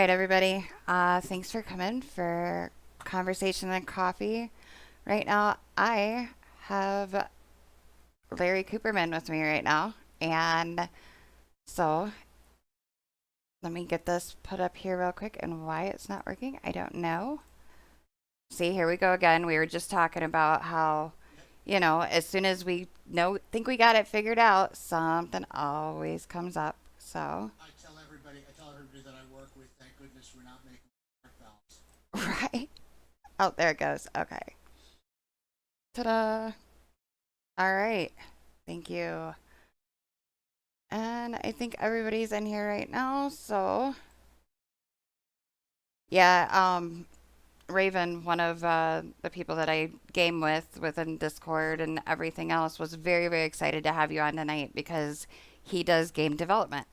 right, everybody. Thanks for coming for conversation and coffee. Right now, I have Larry Kuperman with me right now, and so let me get this put up here real quick. And why it's not working, I don't know. See, here we go again. We were just talking about how, as soon as we think we got it figured out, something always comes up. So, I tell everybody that I work with, thank goodness we're not making heart valves. right. Oh, there it goes. Okay. Ta-da. All right. Thank you. And I think everybody's in here right now. So, yeah, Raven, one of the people that I game with within Discord and everything else, was very, very excited to have you on tonight because he does game development.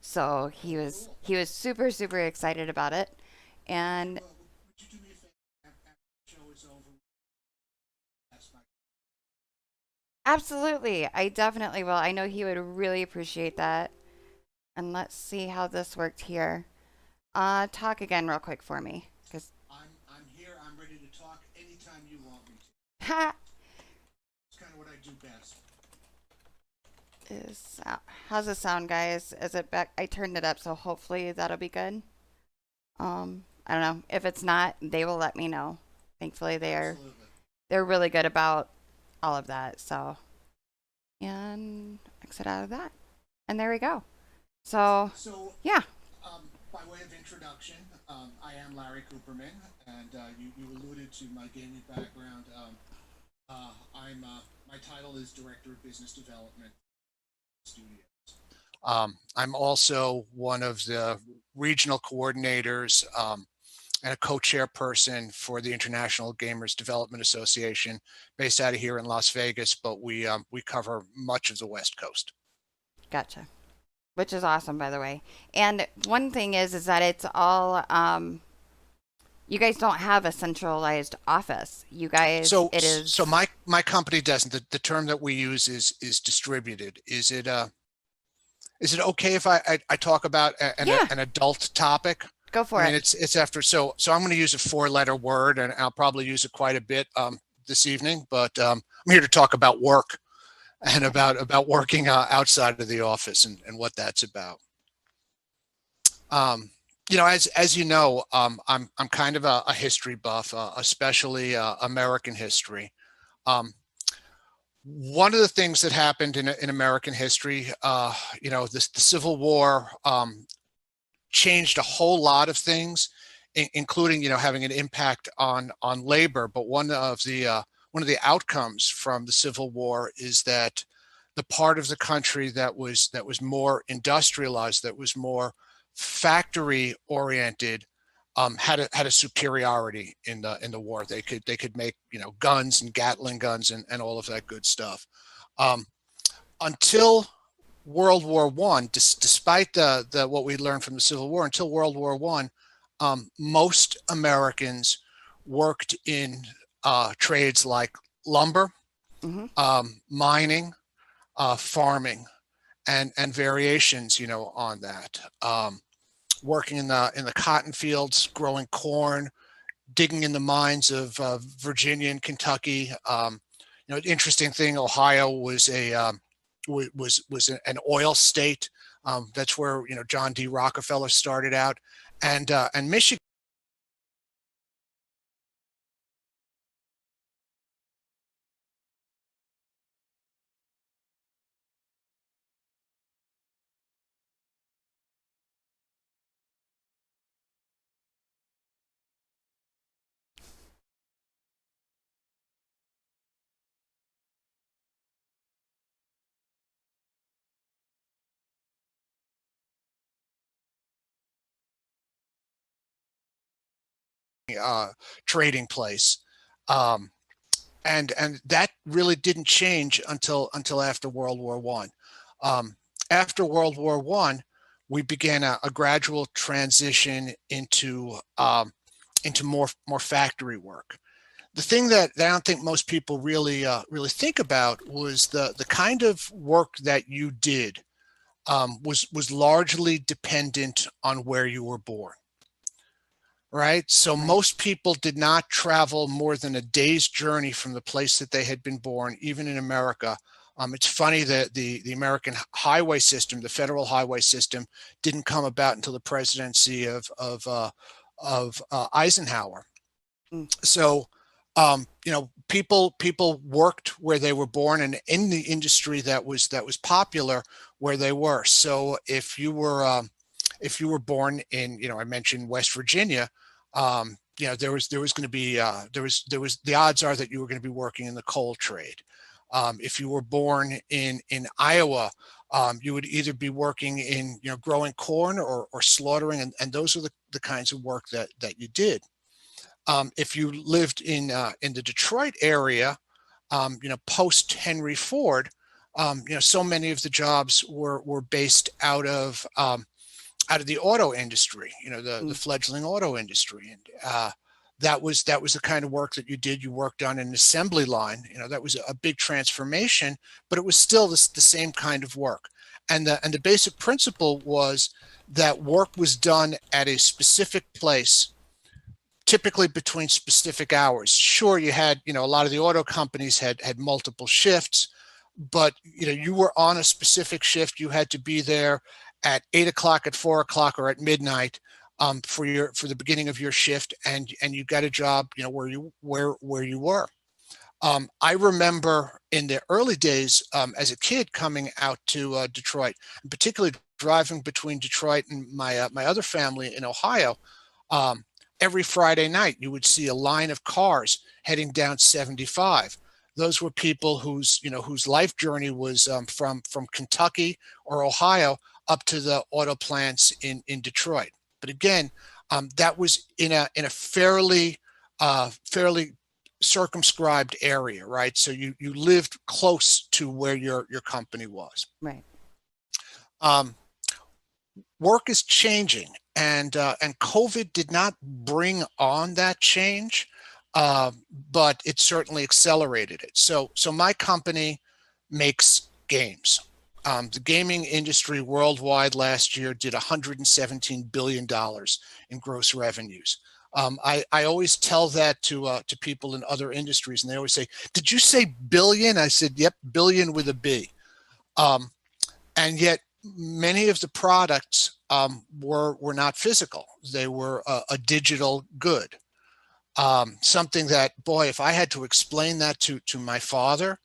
So he Oh, was cool. he was super, super excited about it. And Would you do me a favor after the show is over? That's my. absolutely, I definitely will. I know he would really appreciate that. And let's see how this worked here. Talk again real quick for me, because I'm here. I'm ready to talk anytime you want me to. ha It's kind of what I do best. is how's it sound, guys? Is it back? I turned it up, so hopefully that'll be good. I don't know. If it's not, they will let me know. Thankfully, Absolutely. they're really good about all of that. So and exit out of that, and there we go. So So, yeah, by way of introduction, I am Larry Cooperman, and you alluded to my gaming background. My title is Director of Business Development Studios. I'm also one of the regional coordinators and a co-chairperson for the International Gamers Development Association, based out of here in Las Vegas, but we cover much of the West Coast. gotcha. Which is awesome, by the way. And one thing is that it's all you guys don't have a centralized office. You guys, So it so is. my company doesn't. The term that we use is distributed. Is it okay if I talk about Yeah, an adult topic? go I for mean, it. it's after so I'm going to use a four-letter word, and I'll probably use it quite a bit this evening. But I'm here to talk about work and Okay. about working outside of the office and what that's about. Um, as you know, I'm kind of a history buff, especially American history. Um, One of the things that happened in American history, the Civil War changed a whole lot of things, including having an impact on labor. But one of the outcomes from the Civil War is that the part of the country that was more industrialized, that was more factory oriented, had a superiority in the war. They could make guns and Gatling guns and all of that good stuff. Um, until World War One, despite the what we learned from the Civil War, until World War One, most Americans worked in trades like lumber, Mm-hmm. mining, farming, and variations, on that. Working in the cotton fields, growing corn, digging in the mines of Virginia and Kentucky. Interesting thing. Ohio was an oil state. That's where John D. Rockefeller started out, and Michigan. uh, Trading place, um, and that really didn't change until after World War One. After World War One, we began a gradual transition into more factory work. The thing that I don't think most people really think about was the kind of work that you did was largely dependent on where you were born. right? So Right. most people did not travel more than a day's journey from the place that they had been born, even in America. It's funny that the American highway system, the federal highway system, didn't come about until the presidency of Eisenhower. Mm. So, people worked where they were born and in the industry that was popular where they were. So if you were born in, I mentioned West Virginia, there was going to be there was the odds are that you were going to be working in the coal trade. If you were born in Iowa, you would either be working in growing corn or slaughtering, and those are the kinds of work that you did. If you lived in the Detroit area, post Henry Ford, so many of the jobs were based out of the auto industry, the Mm. fledgling auto industry, and that was the kind of work that you did. You worked on an assembly line. That was a big transformation, but it was still the same kind of work. And the basic principle was that work was done at a specific place, typically between specific hours. Sure, you had, a lot of the auto companies had multiple shifts, but you were on a specific shift. You had to be there at 8 o'clock, at 4 o'clock, or at midnight, for the beginning of your shift, and you got a job, where you were. I remember in the early days, as a kid, coming out to Detroit, and particularly driving between Detroit and my other family in Ohio. Um, every Friday night, you would see a line of cars heading down 75. Those were people whose life journey was from Kentucky or Ohio up to the auto plants in Detroit. But again, that was in a fairly circumscribed area, right? So you lived close to where your company was. Right. Um, Work is changing, and COVID did not bring on that change, but it certainly accelerated it. So my company makes games. The gaming industry worldwide last year did $117 billion in gross revenues. I always tell that to people in other industries, and they always say, "Did you say billion?" I said, "Yep, billion with a B." Um, and yet many of the products were not physical. They were a digital good. Something that, boy, if I had to explain that to my father,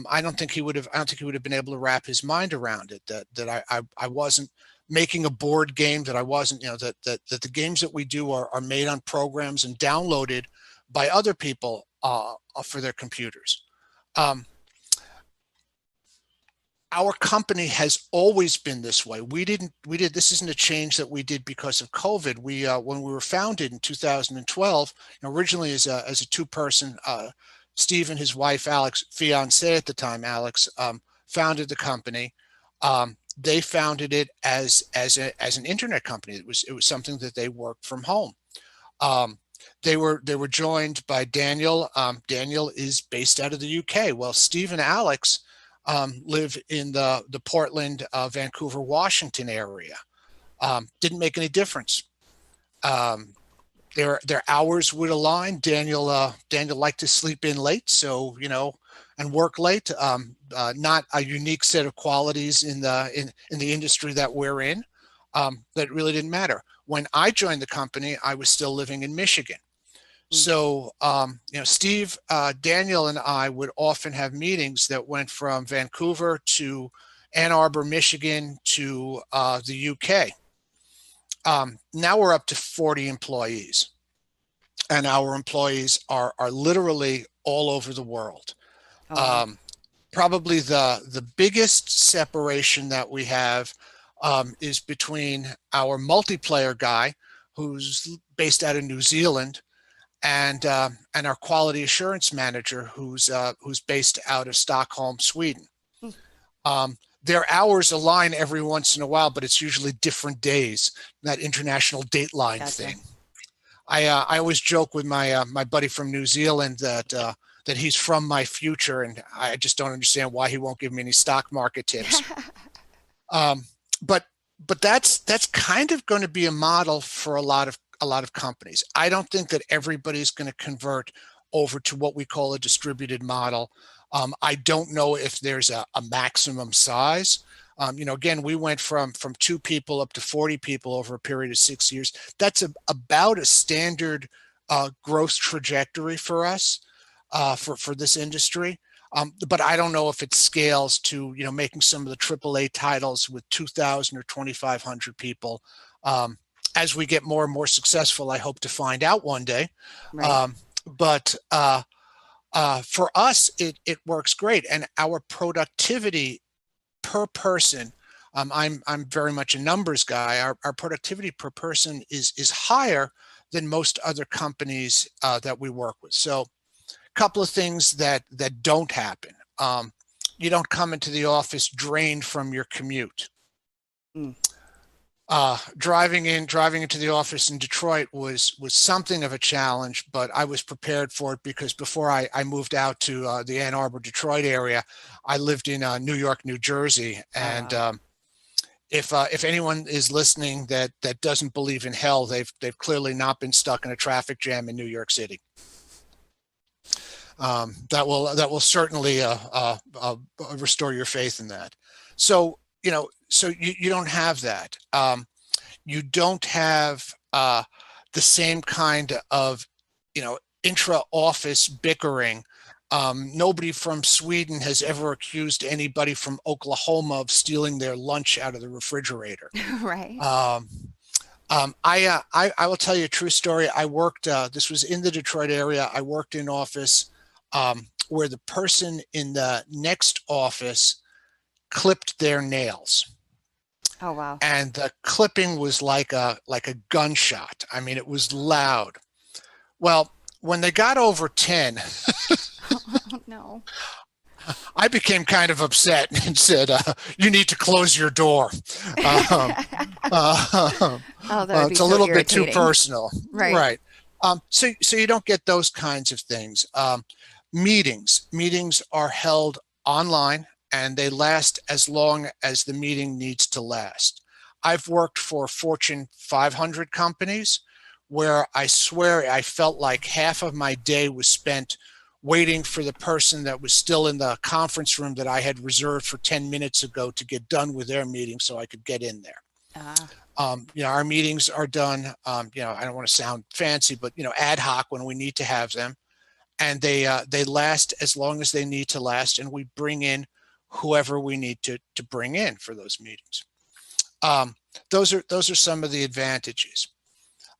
I don't think he would have been able to wrap his mind around it. That I wasn't making a board game. That I wasn't, that the games that we do are made on programs and downloaded by other people for their computers. Um, our company has always been this way. This isn't a change that we did because of COVID. When we were founded in 2012, originally as a two-person, Steve and his wife Alex, fiance at the time Alex, founded the company. They founded it as an internet company. It was something that they worked from home. Um, they were joined by Daniel. Daniel is based out of the UK. Well, Steve and Alex live in the Portland, Vancouver, Washington area. Didn't make any difference. Um, their hours would align. Daniel liked to sleep in late, so and work late. Not a unique set of qualities in the industry that we're in. That really didn't matter. When I joined the company, I was still living in Michigan. Mm. So, Steve, Daniel, and I would often have meetings that went from Vancouver to Ann Arbor, Michigan to the UK. Now we're up to 40 employees, and our employees are literally all over the world. Oh, wow. Um, Probably the biggest separation that we have is between our multiplayer guy, who's based out of New Zealand, and our quality assurance manager, who's based out of Stockholm, Sweden. Hmm. Their hours align every once in a while, but it's usually different days. That international dateline Gotcha. thing. I always joke with my buddy from New Zealand that he's from my future, and I just don't understand why he won't give me any stock market tips. Um, but but that's kind of going to be a model for a lot a lot of companies. I don't think that everybody's going to convert over to what we call a distributed model. I don't know if there's a maximum size. Again, we went from 2 people up to 40 people over a period of 6 years. That's about a standard growth trajectory for us, for this industry. But I don't know if it scales to, making some of the AAA titles with 2,000 or 2,500 people. As we get more and more successful, I hope to find out one day. Right. But for us, it works great, and our productivity per person. I'm very much a numbers guy. Our productivity per person is higher than most other companies that we work with. So, couple of things that don't happen. You don't come into the office drained from your commute. Mm. Driving into the office in Detroit was something of a challenge, but I was prepared for it because before I moved out to the Ann Arbor, Detroit area, I lived in New York, New Jersey, Oh, and wow. if anyone is listening that doesn't believe in hell, they've clearly not been stuck in a traffic jam in New York City. That will certainly restore your faith in that. So you don't have that. You don't have the same kind of intra-office bickering. Nobody from Sweden has ever accused anybody from Oklahoma of stealing their lunch out of the refrigerator. Right. Um, I will tell you a true story. I worked. This was in the Detroit area. I worked in office where the person in the next office clipped their nails, Oh, wow. and the clipping was like a gunshot. I mean, it was loud. Well, when they got over 10, Oh, no. I became kind of upset and said, "You need to close your door." Um, uh, Oh, that would be it's a so little bit too irritating. personal, Right. right? So you don't get those kinds of things. Meetings are held online, and they last as long as the meeting needs to last. I've worked for Fortune 500 companies where I swear I felt like half of my day was spent waiting for the person that was still in the conference room that I had reserved for 10 minutes ago to get done with their meeting so I could get in there. Ah, Our meetings are done, I don't want to sound fancy, but, ad hoc when we need to have them. And they last as long as they need to last. And we bring in whoever we need to bring in for those meetings. Those are some of the advantages.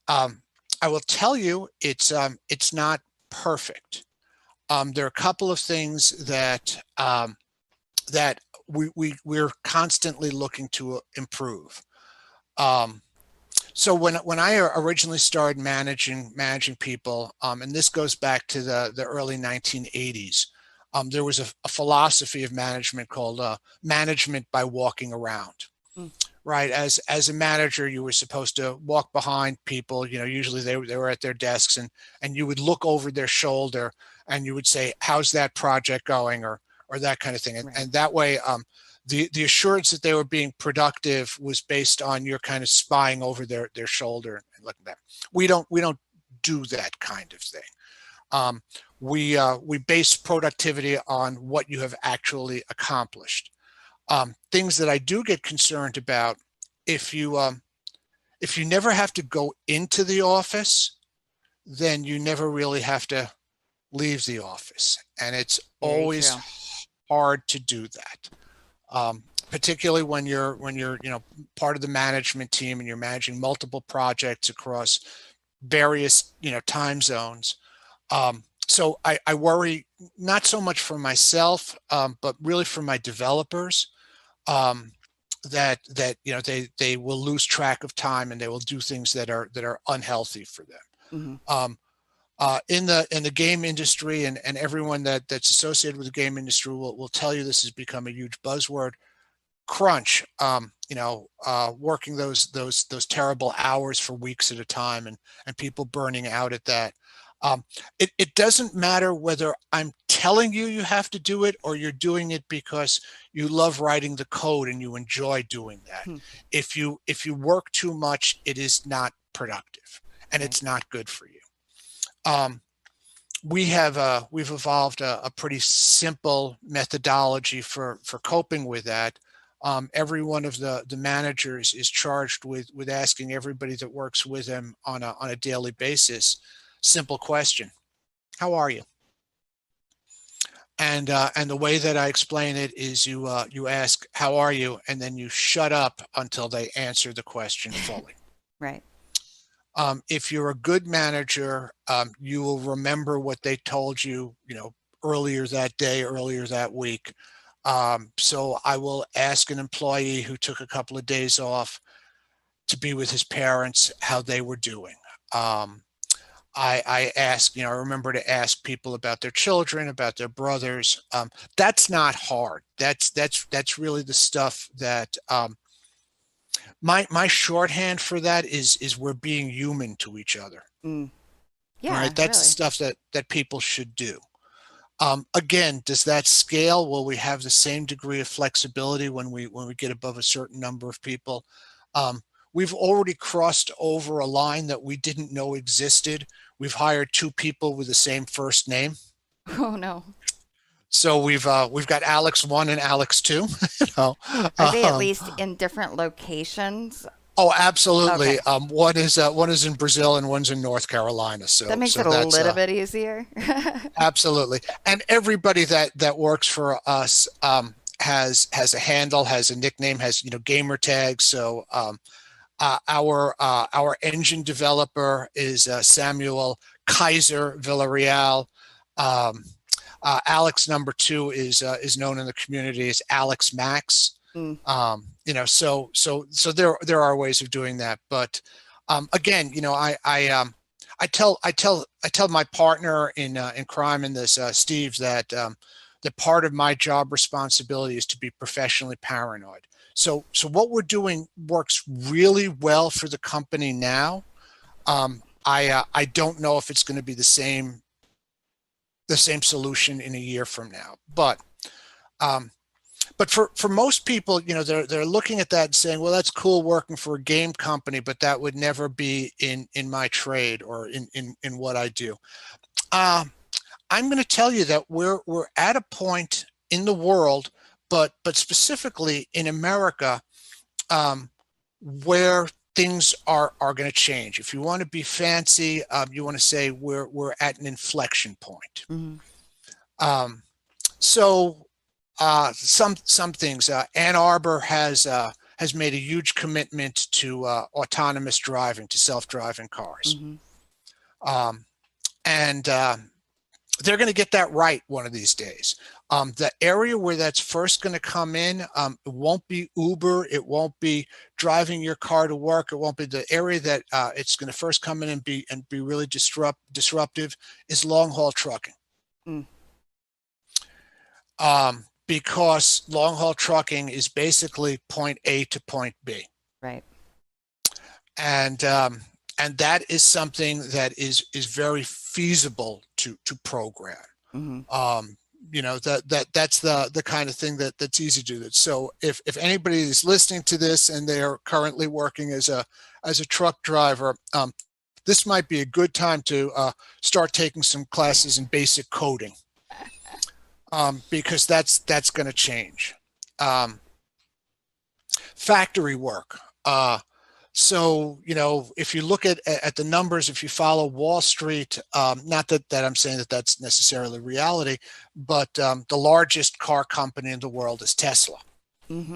I will tell you, it's not perfect. There are a couple of things that we're constantly looking to improve. So when I originally started managing people, and this goes back to the early 1980s, there was a philosophy of management called management by walking around. mm, Right, as a manager, you were supposed to walk behind people. Usually they were at their desks, and you would look over their shoulder, and you would say, "How's that project going?" or that kind of thing, right. and that way, the assurance that they were being productive was based on your kind of spying over their shoulder and looking at them. We don't do that kind of thing. We base productivity on what you have actually accomplished. Things that I do get concerned about, if you never have to go into the office, then you never really have to leave the office, and it's Very always true. hard to do that. Particularly when you're part of the management team and you're managing multiple projects across various time zones. So I worry not so much for myself, but really for my developers, that they will lose track of time and they will do things that are unhealthy for them. Hmm. In the game industry, and everyone that's associated with the game industry will tell you this has become a huge buzzword. Crunch, working those terrible hours for weeks at a time, and people burning out at that. It doesn't matter whether I'm telling you you have to do it or you're doing it because you love writing the code and you enjoy doing that. Hmm. If you work too much, it is not productive. and Right. it's not good for you. Um, we've evolved a pretty simple methodology for coping with that. Every one of the managers is charged with asking everybody that works with them on a daily basis, simple question: How are you? And the way that I explain it is you ask how are you, and then you shut up until they answer the question fully. Right. If you're a good manager, you will remember what they told you, earlier that day, earlier that week. So I will ask an employee who took a couple of days off to be with his parents how they were doing. Um, I ask, I remember to ask people about their children, about their brothers. That's not hard. That's really the stuff that my shorthand for that is we're being human to each other. Mm. Right? Yeah, That's the really. stuff that people should do. Again, does that scale? Will we have the same degree of flexibility when we get above a certain number of people? Um, we've already crossed over a line that we didn't know existed. We've hired two people with the same first name. Oh no. So we've got Alex 1 and Alex 2. you know. Are they at Um, least in different locations? oh, absolutely. Okay. One is in Brazil and one's in North Carolina. That So makes so it a that's little bit easier. absolutely. And everybody that works for us has a handle, has a nickname, has gamer tags. So our engine developer is Samuel Kaiser Villarreal. Um, Alex number 2 is known in the community as Alex Max. Mm. So there are ways of doing that, but again, I tell my partner in crime in this, Steve, that part of my job responsibility is to be professionally paranoid. So what we're doing works really well for the company now. I don't know if it's going to be the same solution in a year from now, um, but for most people, they're looking at that and saying, well, that's cool working for a game company, but that would never be in my trade or in what I do. Um, I'm going to tell you that we're at a point in the world, but specifically in America, um, where things are going to change. If you want to be fancy, you want to say we're at an inflection point. Hmm. Um, so some things. Ann Arbor has made a huge commitment to autonomous driving, to self-driving cars, Hmm. um, and they're going to get that right one of these days. The area where that's first going to come in, it won't be Uber, it won't be driving your car to work, it won't be the area that it's going to first come in and be really disruptive is long haul trucking. Mm. Because long haul trucking is basically point A to point B, Right. and um, and that is something that is very feasible to program. Hmm. Um, that's the kind of thing that's easy to do. So if anybody is listening to this and they are currently working as a truck driver, this might be a good time to start taking some classes in basic coding, because that's going to change. Um, Factory work. So, if you look at the numbers, if you follow Wall Street, not that I'm saying that that's necessarily reality, but the largest car company in the world is Tesla. Hmm.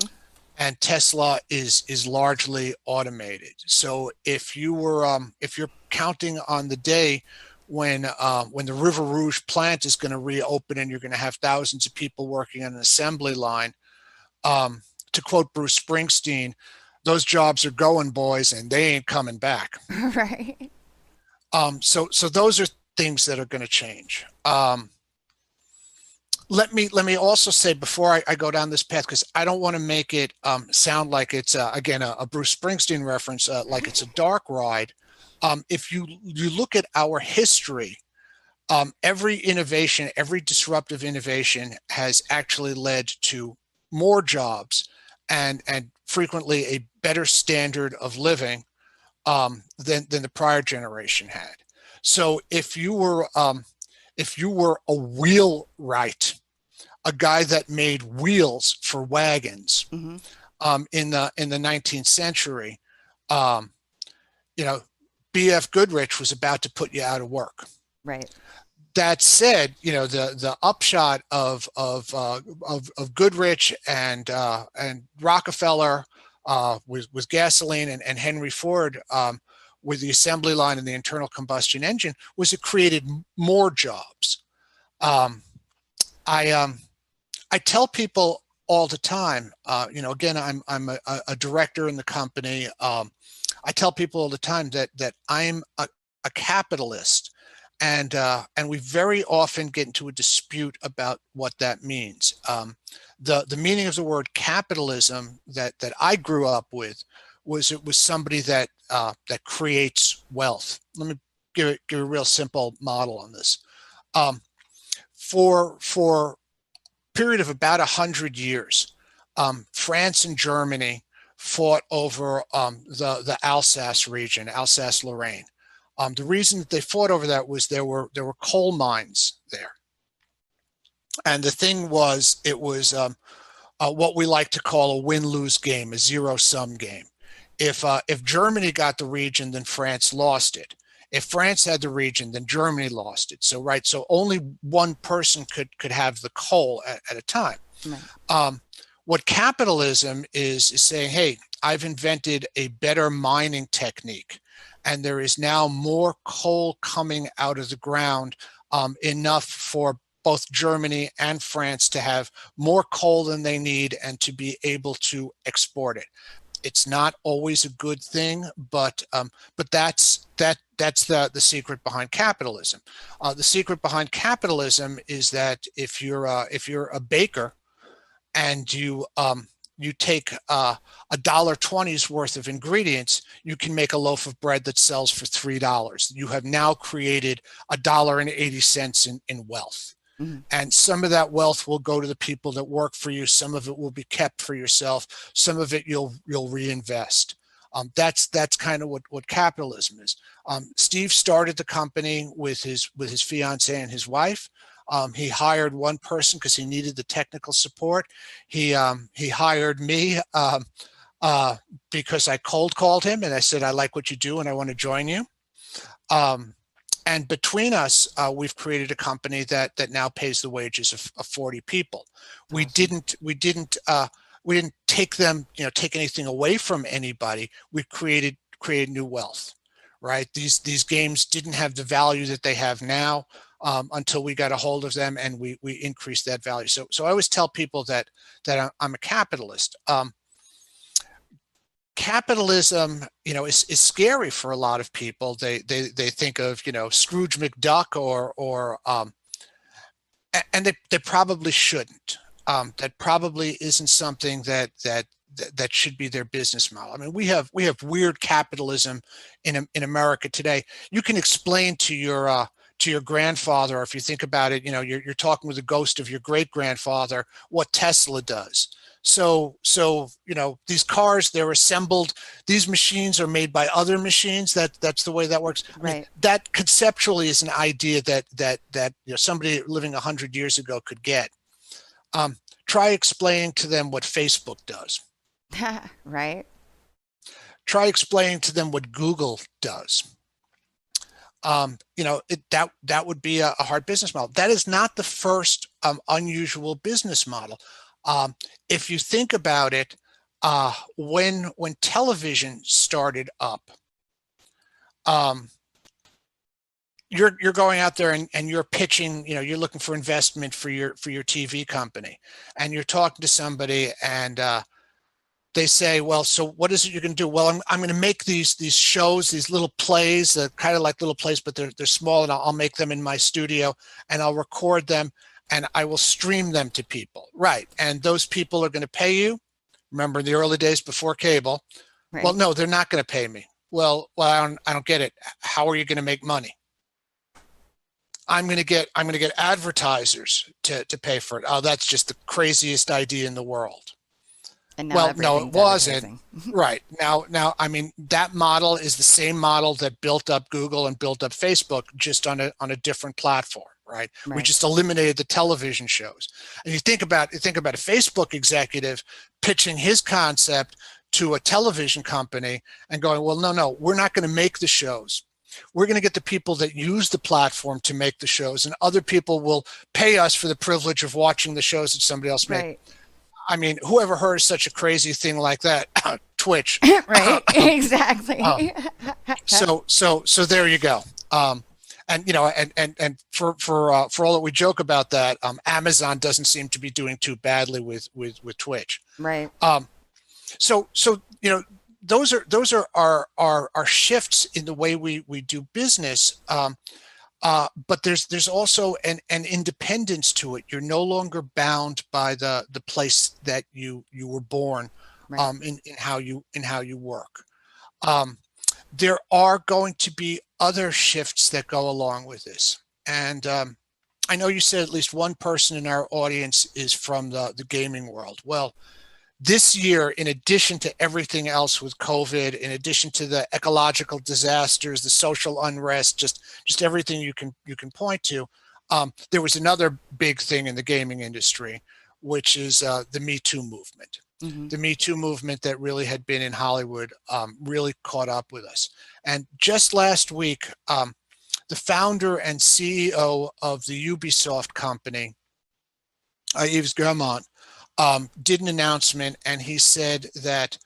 And Tesla is largely automated. So if you're counting on the day when the River Rouge plant is going to reopen and you're going to have thousands of people working on an assembly line, um, to quote Bruce Springsteen, those jobs are going, boys, and they ain't coming back. Right. So those are things that are going to change. Let me also say before I go down this path, because I don't want to make it sound like it's again a Bruce Springsteen reference, like it's a dark ride. If you look at our history, every innovation, every disruptive innovation has actually led to more jobs and frequently a better standard of living, than the prior generation had. So if you were a wheelwright, a guy that made wheels for wagons Mm-hmm. in the 19th century, um, you know, B.F. Goodrich was about to put you out of work. Right. That said, the upshot of Goodrich and Rockefeller with gasoline and Henry Ford with the assembly line and the internal combustion engine was it created more jobs. Um, I I tell people all the time, again, I'm a director in the company. I tell people all the time that I'm a capitalist, and we very often get into a dispute about what that means. The meaning of the word capitalism that I grew up with was it was somebody that creates wealth. Let me give a real simple model on this. Um, for period of about 100 years, France and Germany fought over the Alsace region, Alsace-Lorraine. The reason that they fought over that was there were coal mines there, and the thing was it was what we like to call a win-lose game, a zero-sum game. If Germany got the region, then France lost it. If France had the region, then Germany lost it. So only one person could have the coal at a time. Right. Um, what capitalism is saying, hey, I've invented a better mining technique, and there is now more coal coming out of the ground, enough for both Germany and France to have more coal than they need and to be able to export it. It's not always a good thing, but that's the secret behind capitalism. The secret behind capitalism is that if you're a baker and you take $1.20's worth of ingredients, you can make a loaf of bread that sells for $3. You have now created $1.80 in wealth. Mm-hmm. And some of that wealth will go to the people that work for you. Some of it will be kept for yourself. Some of it you'll reinvest. That's kind of what capitalism is. Steve started the company with his fiance and his wife. He hired one person because he needed the technical support. He hired me because I cold called him and I said, I like what you do and I want to join you. And between us, we've created a company that now pays the wages of 40 people. We Awesome. didn't take anything away from anybody. We created new wealth, right? These games didn't have the value that they have now until we got a hold of them and we increased that value. So I always tell people that I'm a capitalist. Capitalism, is scary for a lot of people. They think of Scrooge McDuck or and they probably shouldn't. That probably isn't something that should be their business model. I mean, we have weird capitalism in America today. You can explain to your grandfather, or if you think about it, you're talking with the ghost of your great grandfather, what Tesla does. So these cars, they're assembled. These machines are made by other machines. That's the way that works. I mean, Right. that conceptually is an idea that somebody living 100 years ago could get. Try explaining to them what Facebook does. Right. Try explaining to them what Google does. That would be a hard business model. That is not the first unusual business model. If you think about it, when television started up, you're going out there and you're pitching, you're looking for investment for your TV company, and you're talking to somebody and they say, well, so what is it you're going to do? Well, I'm going to make these shows, these little plays, kind of like little plays, but they're small, and I'll make them in my studio and I'll record them and I will stream them to people. Right. And those people are going to pay you. Remember the early days before cable? Well, Right. no, they're not going to pay me. Well, I don't get it. How are you going to make money? I'm going to get advertisers to pay for it. Oh, that's just the craziest idea in the world. And now Well, no, it everything's wasn't. advertising. Right. Now, I mean, that model is the same model that built up Google and built up Facebook, just on a different platform, right? We Right. just eliminated the television shows. And you think about a Facebook executive pitching his concept to a television company and going, well, no, we're not going to make the shows. We're going to get the people that use the platform to make the shows, and other people will pay us for the privilege of watching the shows that somebody else made. Right. I mean, whoever heard such a crazy thing like that? Twitch. Right. Um, Exactly. so there you go. And and for all that we joke about that, Amazon doesn't seem to be doing too badly with Twitch. Right. Um, so those are our shifts in the way we do business. But there's also an independence to it. You're no longer bound by the place that you were born, Right. in how you work. Um, there are going to be other shifts that go along with this, and I know you said at least one person in our audience is from the gaming world. Well, this year, in addition to everything else with COVID, in addition to the ecological disasters, the social unrest, just everything you can point to, there was another big thing in the gaming industry, which is the Me Too movement. Hmm. The Me Too movement that really had been in Hollywood really caught up with us. And just last week, the founder and CEO of the Ubisoft company, Yves Guillemot, did an announcement, and he said that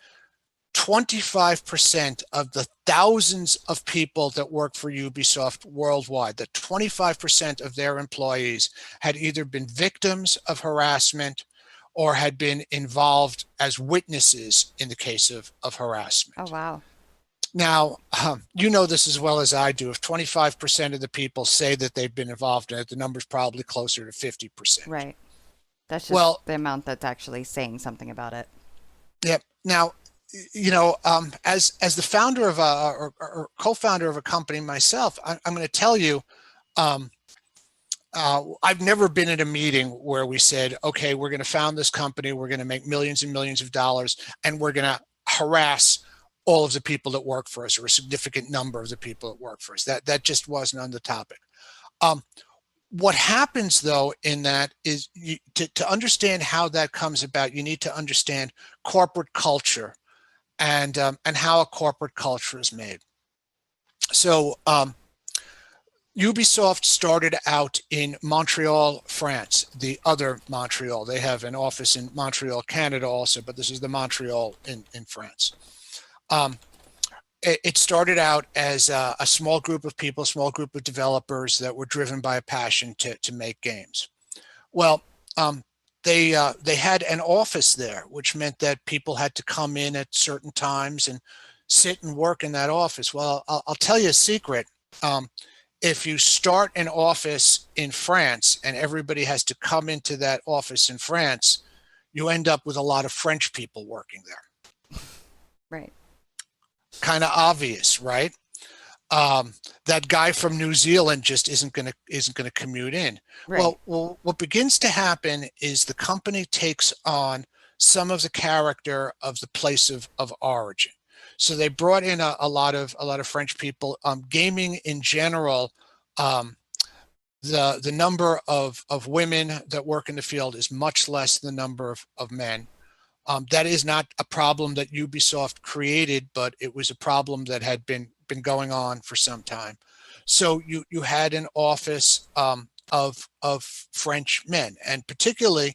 25% of the thousands of people that work for Ubisoft worldwide, that 25% of their employees had either been victims of harassment or had been involved as witnesses in the case of Oh, harassment. wow. Now, you know this as well as I do. If 25% of the people say that they've been involved in it, the number's probably closer to 50%. Right. That's just Well, the amount that's actually saying something about it. yep. Now, as the founder of or co-founder of a company myself, I'm going to tell you, um, I've never been at a meeting where we said, okay, we're going to found this company, we're going to make millions and millions of dollars, and we're going to harass all of the people that work for us, or a significant number of the people that work for us. That just wasn't on the topic. Um, what happens though in that is to understand how that comes about, you need to understand corporate culture and how a corporate culture is made. So Ubisoft started out in Montreal, France, the other Montreal. They have an office in Montreal, Canada also, but this is the Montreal in France. Um, it started out as a small group of people, small group of developers that were driven by a passion to make games. Well, they had an office there, which meant that people had to come in at certain times and sit and work in that office. Well, I'll tell you a secret. Um, if you start an office in France and everybody has to come into that office in France, you end up with a lot of French people working there. Right. Kind of obvious, right? That guy from New Zealand just isn't going to commute in. Right. Well, what begins to happen is the company takes on some of the character of the place of origin. So they brought in a lot of French people. Gaming in general, um, the number of women that work in the field is much less than the number of men. That is not a problem that Ubisoft created, but it was a problem that had been going on for some time. So you had an office of French men, and particularly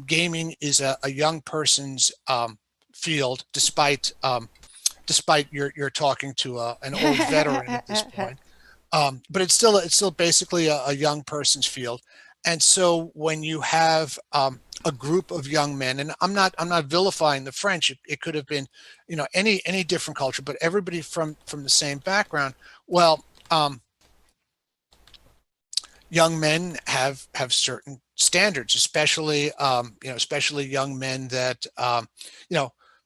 gaming is a young person's field, despite you're talking to an old veteran at this point. But it's still basically a young person's field. And so when you have a group of young men, and I'm not vilifying the French. It could have been, any different culture, but everybody from the same background. Well, young men have certain standards, especially especially young men that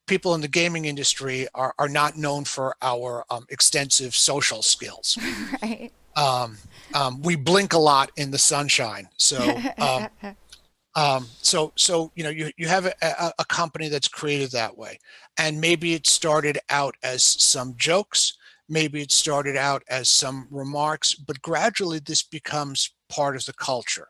people in the gaming industry are not known for our extensive social skills. Right. We blink a lot in the sunshine, so So you have a company that's created that way, and maybe it started out as some jokes, maybe it started out as some remarks, but gradually this becomes part of the culture.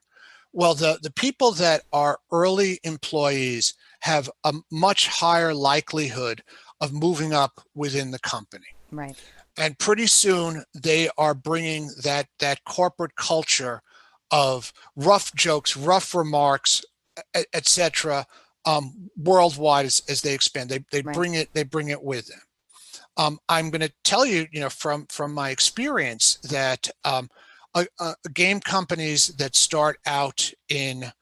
Well, the people that are early employees have a much higher likelihood of moving up within the company, Right. and pretty soon they are bringing that corporate culture of rough jokes, rough remarks, etc., worldwide as they expand. They Right. bring it with them. I'm going to tell you, from my experience that game companies that start out in,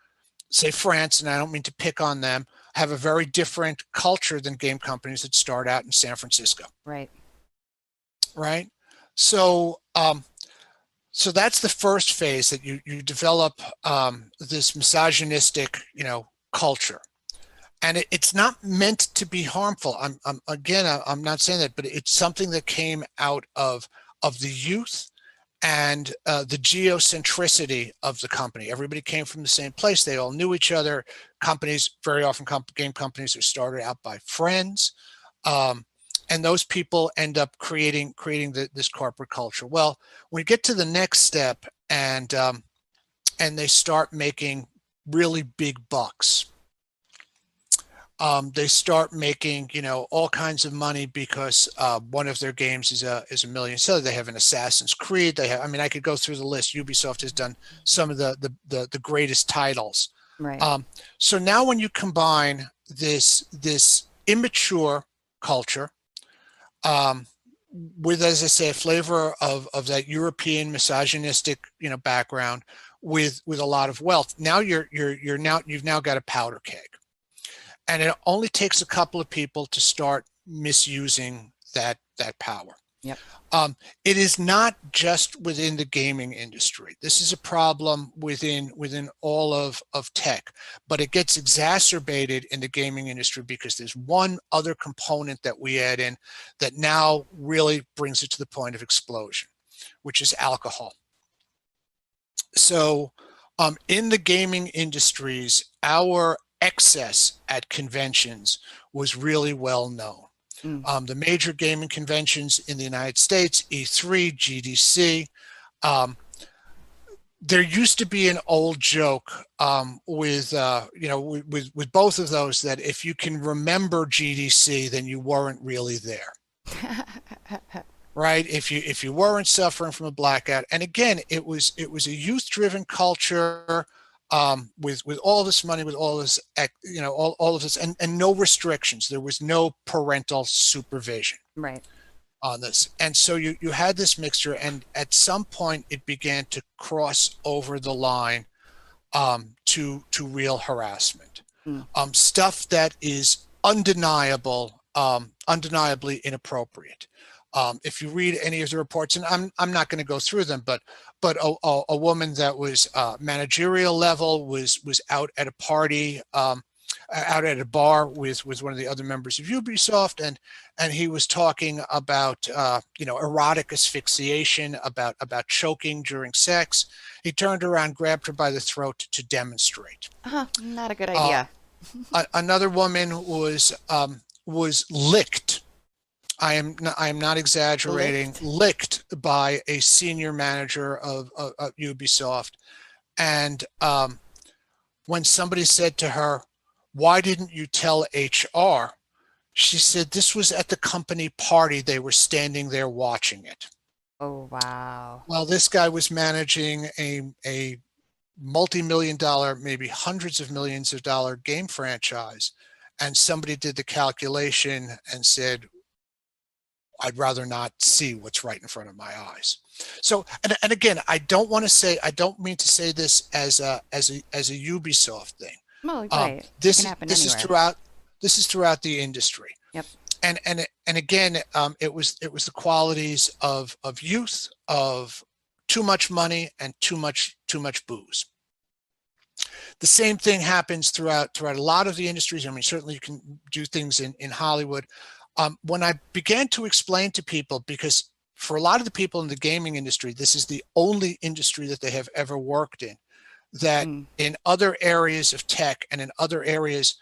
say, France, and I don't mean to pick on them, have a very different culture than game companies that start out in San Francisco. Right. Right. So, so that's the first phase, that you develop this misogynistic, culture, and it's not meant to be harmful. I'm not saying that, but it's something that came out of the youth and the geocentricity of the company. Everybody came from the same place. They all knew each other. Companies, very often, game companies are started out by friends. Um, and those people end up creating this corporate culture. Well, when we get to the next step, and they start making really big bucks, they start making all kinds of money because one of their games is a million. So they have an Assassin's Creed. They have, I mean, I could go through the list. Ubisoft has done some of the greatest titles. Right. Um, so now when you combine this immature culture, um, with, as I say, a flavor of that European misogynistic background, with a lot of wealth, now you've now got a powder keg, and it only takes a couple of people to start misusing that power. Yep. It is not just within the gaming industry. This is a problem within all of tech, but it gets exacerbated in the gaming industry because there's one other component that we add in that now really brings it to the point of explosion, which is alcohol. So, in the gaming industries, our excess at conventions was really well known. Mm. The major gaming conventions in the United States, E3, GDC. Um, there used to be an old joke with both of those, that if you can remember GDC, then you weren't really there, right? If you weren't suffering from a blackout. And again, it was a youth-driven culture, with all this money, with all this, all of this, and no restrictions. There was no parental supervision Right. on this, and so you had this mixture, and at some point it began to cross over the line, to real harassment, Mm. stuff that is undeniably inappropriate. If you read any of the reports, and I'm not going to go through them, but a woman that was managerial level was out at a party, out at a bar with one of the other members of Ubisoft, and he was talking about erotic asphyxiation, about choking during sex. He turned around, grabbed her by the throat to demonstrate. Not a good Uh, idea. Another woman was licked. I am not exaggerating. Licked. Licked by a senior manager of Ubisoft, and when somebody said to her, "Why didn't you tell HR?" She said this was at the company party. They were standing there watching it. Oh, wow. Well, this guy was managing a multi-million dollar, maybe hundreds of millions of dollar game franchise, and somebody did the calculation and said, I'd rather not see what's right in front of my eyes. So, and again, I don't mean to say this as a Ubisoft thing. Well, right. It can This happen this is anywhere. throughout the industry, Yep. and again, it was the qualities of youth, of too much money, and too much booze. The same thing happens throughout a lot of the industries. I mean, certainly you can do things in Hollywood. When I began to explain to people, because for a lot of the people in the gaming industry, this is the only industry that they have ever worked in, that Mm, in other areas of tech and in other areas,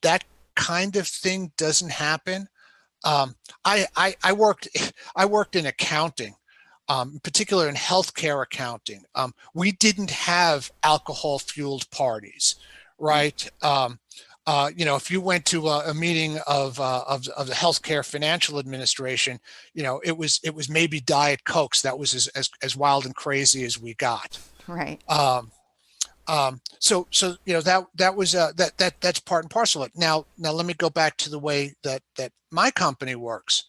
that kind of thing doesn't happen. Um, I worked I worked in accounting, in particular in healthcare accounting. We didn't have alcohol fueled parties, mm, right? If you went to a meeting of the healthcare financial administration, it was maybe Diet Cokes. That was as wild and crazy as we got. right. Um, so that was that's part and parcel of it. Now let me go back to the way that my company works.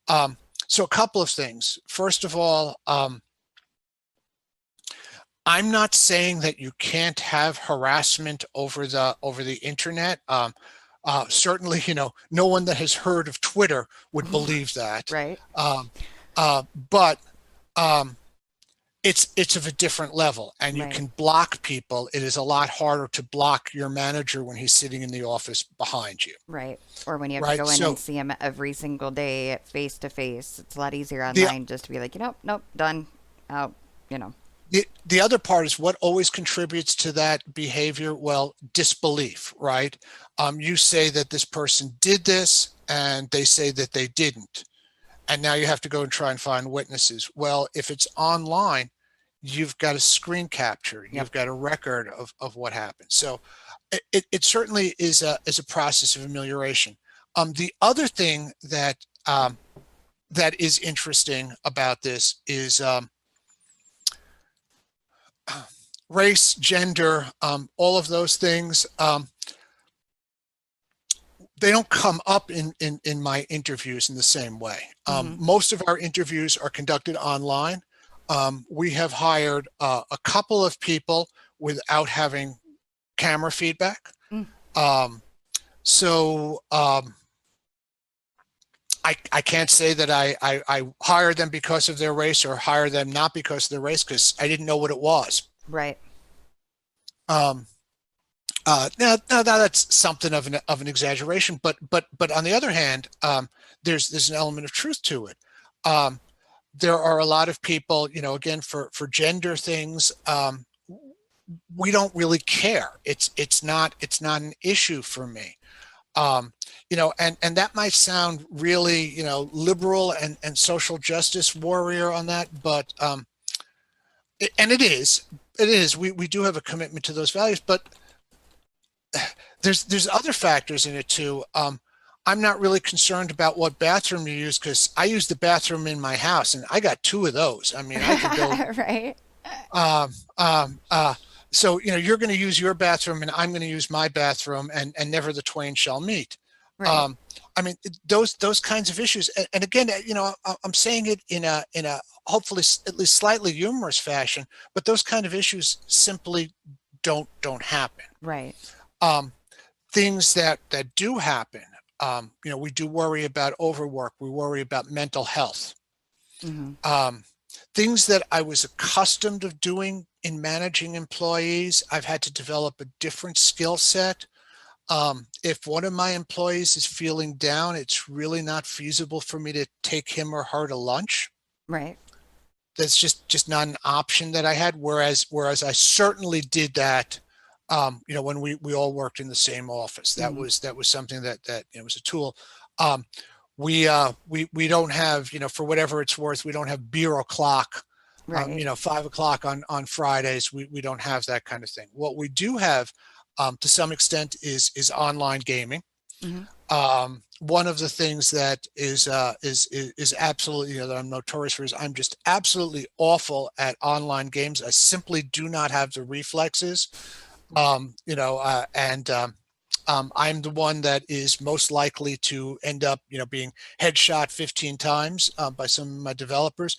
Um, so a couple of things. First of all, I'm not saying that you can't have harassment over the internet. Certainly, no one that has heard of Twitter would believe that. Right. Um, but um, it's of a different level, and you Right. can block people. It is a lot harder to block your manager when he's sitting in the office behind you, Right. Or when you have to right? go in and So see him every single day face to face, it's a lot easier the online just to be like, nope, done, out, you know. the other part is what always contributes to that behavior. Well, disbelief, right? You say that this person did this, and they say that they didn't, and now you have to go and try and find witnesses. Well, if it's online, you've got a screen capture, Yep. you've got a record of what happened. So it certainly is a process of amelioration. The other thing that is interesting about this is race, gender, all of those things. They don't come up in my interviews in the same way. Mm-hmm. Most of our interviews are conducted online. We have hired a couple of people without having camera feedback. Mm, Um, so I can't say that I hired them because of their race or hire them not because of their race, because I didn't know what it was. right. Um, now that's something of an exaggeration, but on the other hand, there's an element of truth to it. Um, there are a lot of people, again, for gender things, we don't really care. It's not an issue for me. And that might sound really, liberal and social justice warrior on that, but and it is. We do have a commitment to those values, but there's other factors in it too. I'm not really concerned about what bathroom you use, because I use the bathroom in my house, and I got two of those. I mean, I could go. Right. Um, um, uh, so you're going to use your bathroom, and I'm going to use my bathroom, and never the twain shall meet. Right. Um, I mean, those kinds of issues, and again, I'm saying it in a hopefully at least slightly humorous fashion, but those kind of issues simply don't happen. Right. Um, Things that do happen, we do worry about overwork. We worry about mental health. Mm-hmm. Um, Things that I was accustomed of doing in managing employees, I've had to develop a different skill set. If one of my employees is feeling down, it's really not feasible for me to take him or her to lunch. Right. That's just not an option that I had. Whereas I certainly did that, when we all worked in the same office. That Mm-hmm. was something that was a tool. Um, we don't have, for whatever it's worth, we don't have beer o'clock. Right. 5 o'clock on Fridays. We don't have that kind of thing. What we do have, to some extent, is online gaming. Mm-hmm. One of the things that is absolutely, that I'm notorious for, is I'm just absolutely awful at online games. I simply do not have the reflexes. And I'm the one that is most likely to end up, being headshot 15 times by some of my developers,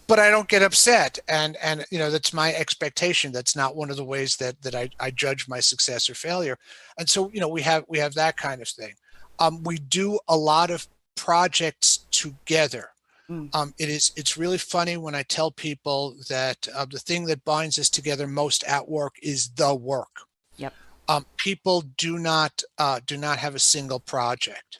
but I don't get upset, and that's my expectation. That's not one of the ways that I judge my success or failure, and so we have that kind of thing. We do a lot of projects together. Mm. It's really funny when I tell people that the thing that binds us together most at work is the work. Yep. People do not have a single project.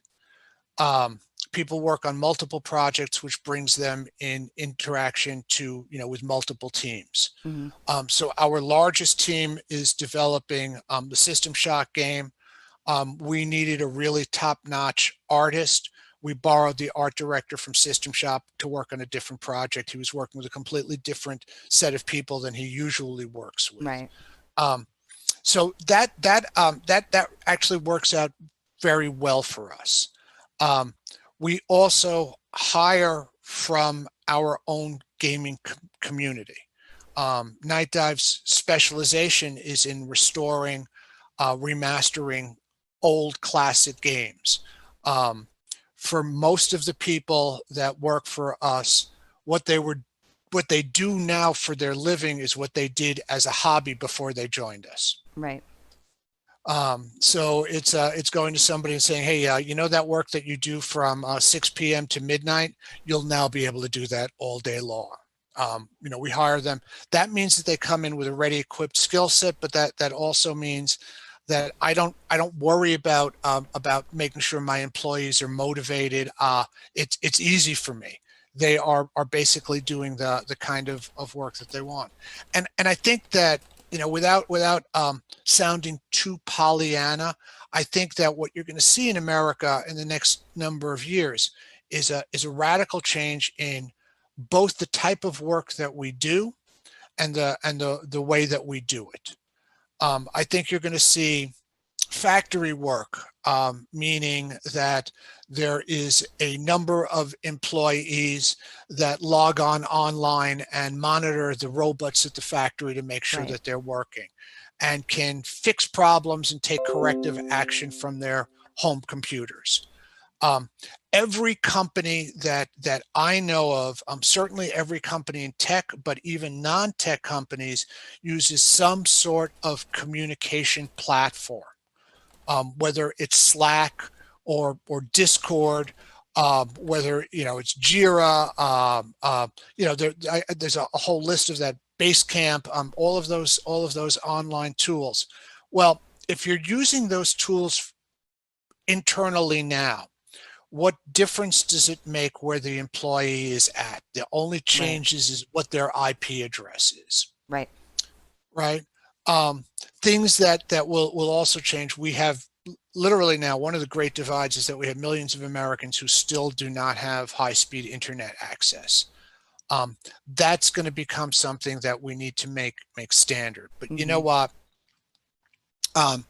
Um, people work on multiple projects, which brings them in interaction to, with multiple teams. Hmm. So our largest team is developing the System Shock game. We needed a really top-notch artist. We borrowed the art director from System Shock to work on a different project. He was working with a completely different set of people than he usually works with. Right. Um, so that actually works out very well for us. Um, we also hire from our own gaming community. Night Dive's specialization is in restoring, remastering old classic games. Um, for most of the people that work for us, what they were what they do now for their living is what they did as a hobby before they joined us. Right. So it's going to somebody and saying, hey, that work that you do from 6 p.m. to midnight, you'll now be able to do that all day long. We hire them. That means that they come in with a ready equipped skill set, but that also means that I don't worry about making sure my employees are motivated. It's easy for me. They are basically doing the kind of work that they want, and I think that, without sounding too Pollyanna, I think that what you're going to see in America in the next number of years is a radical change in both the type of work that we do and the way that we do it. I think you're going to see factory work, meaning that there is a number of employees that log on online and monitor the robots at the factory to make sure Right. that they're working and can fix problems and take corrective action from their home computers. Um, every company that I know of, certainly every company in tech, but even non-tech companies, uses some sort of communication platform, whether it's Slack or Discord, whether it's Jira. There's a whole list of that. Basecamp, all of those online tools. Well, if you're using those tools internally now, what difference does it make where the employee is at? The only Right. change is what their IP address is, Right. right? Um, Things that will also change. We have literally now, one of the great divides is that we have millions of Americans who still do not have high-speed internet access. That's going to become something that we need to make standard. But you know Hmm. what? Um,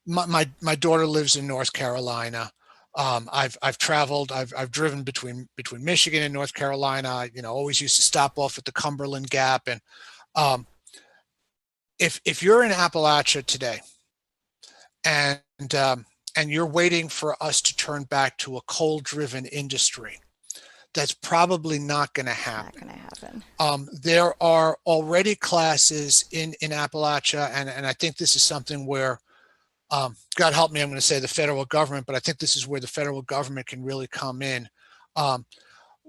my daughter lives in North Carolina. I've traveled. I've driven between Michigan and North Carolina. Always used to stop off at the Cumberland Gap. And um, if you're in Appalachia today and and you're waiting for us to turn back to a coal-driven industry, that's probably not going to It's not happen. going to happen. There are already classes in Appalachia, and I think this is something where, God help me, I'm going to say the federal government, but I think this is where the federal government can really come in. Um,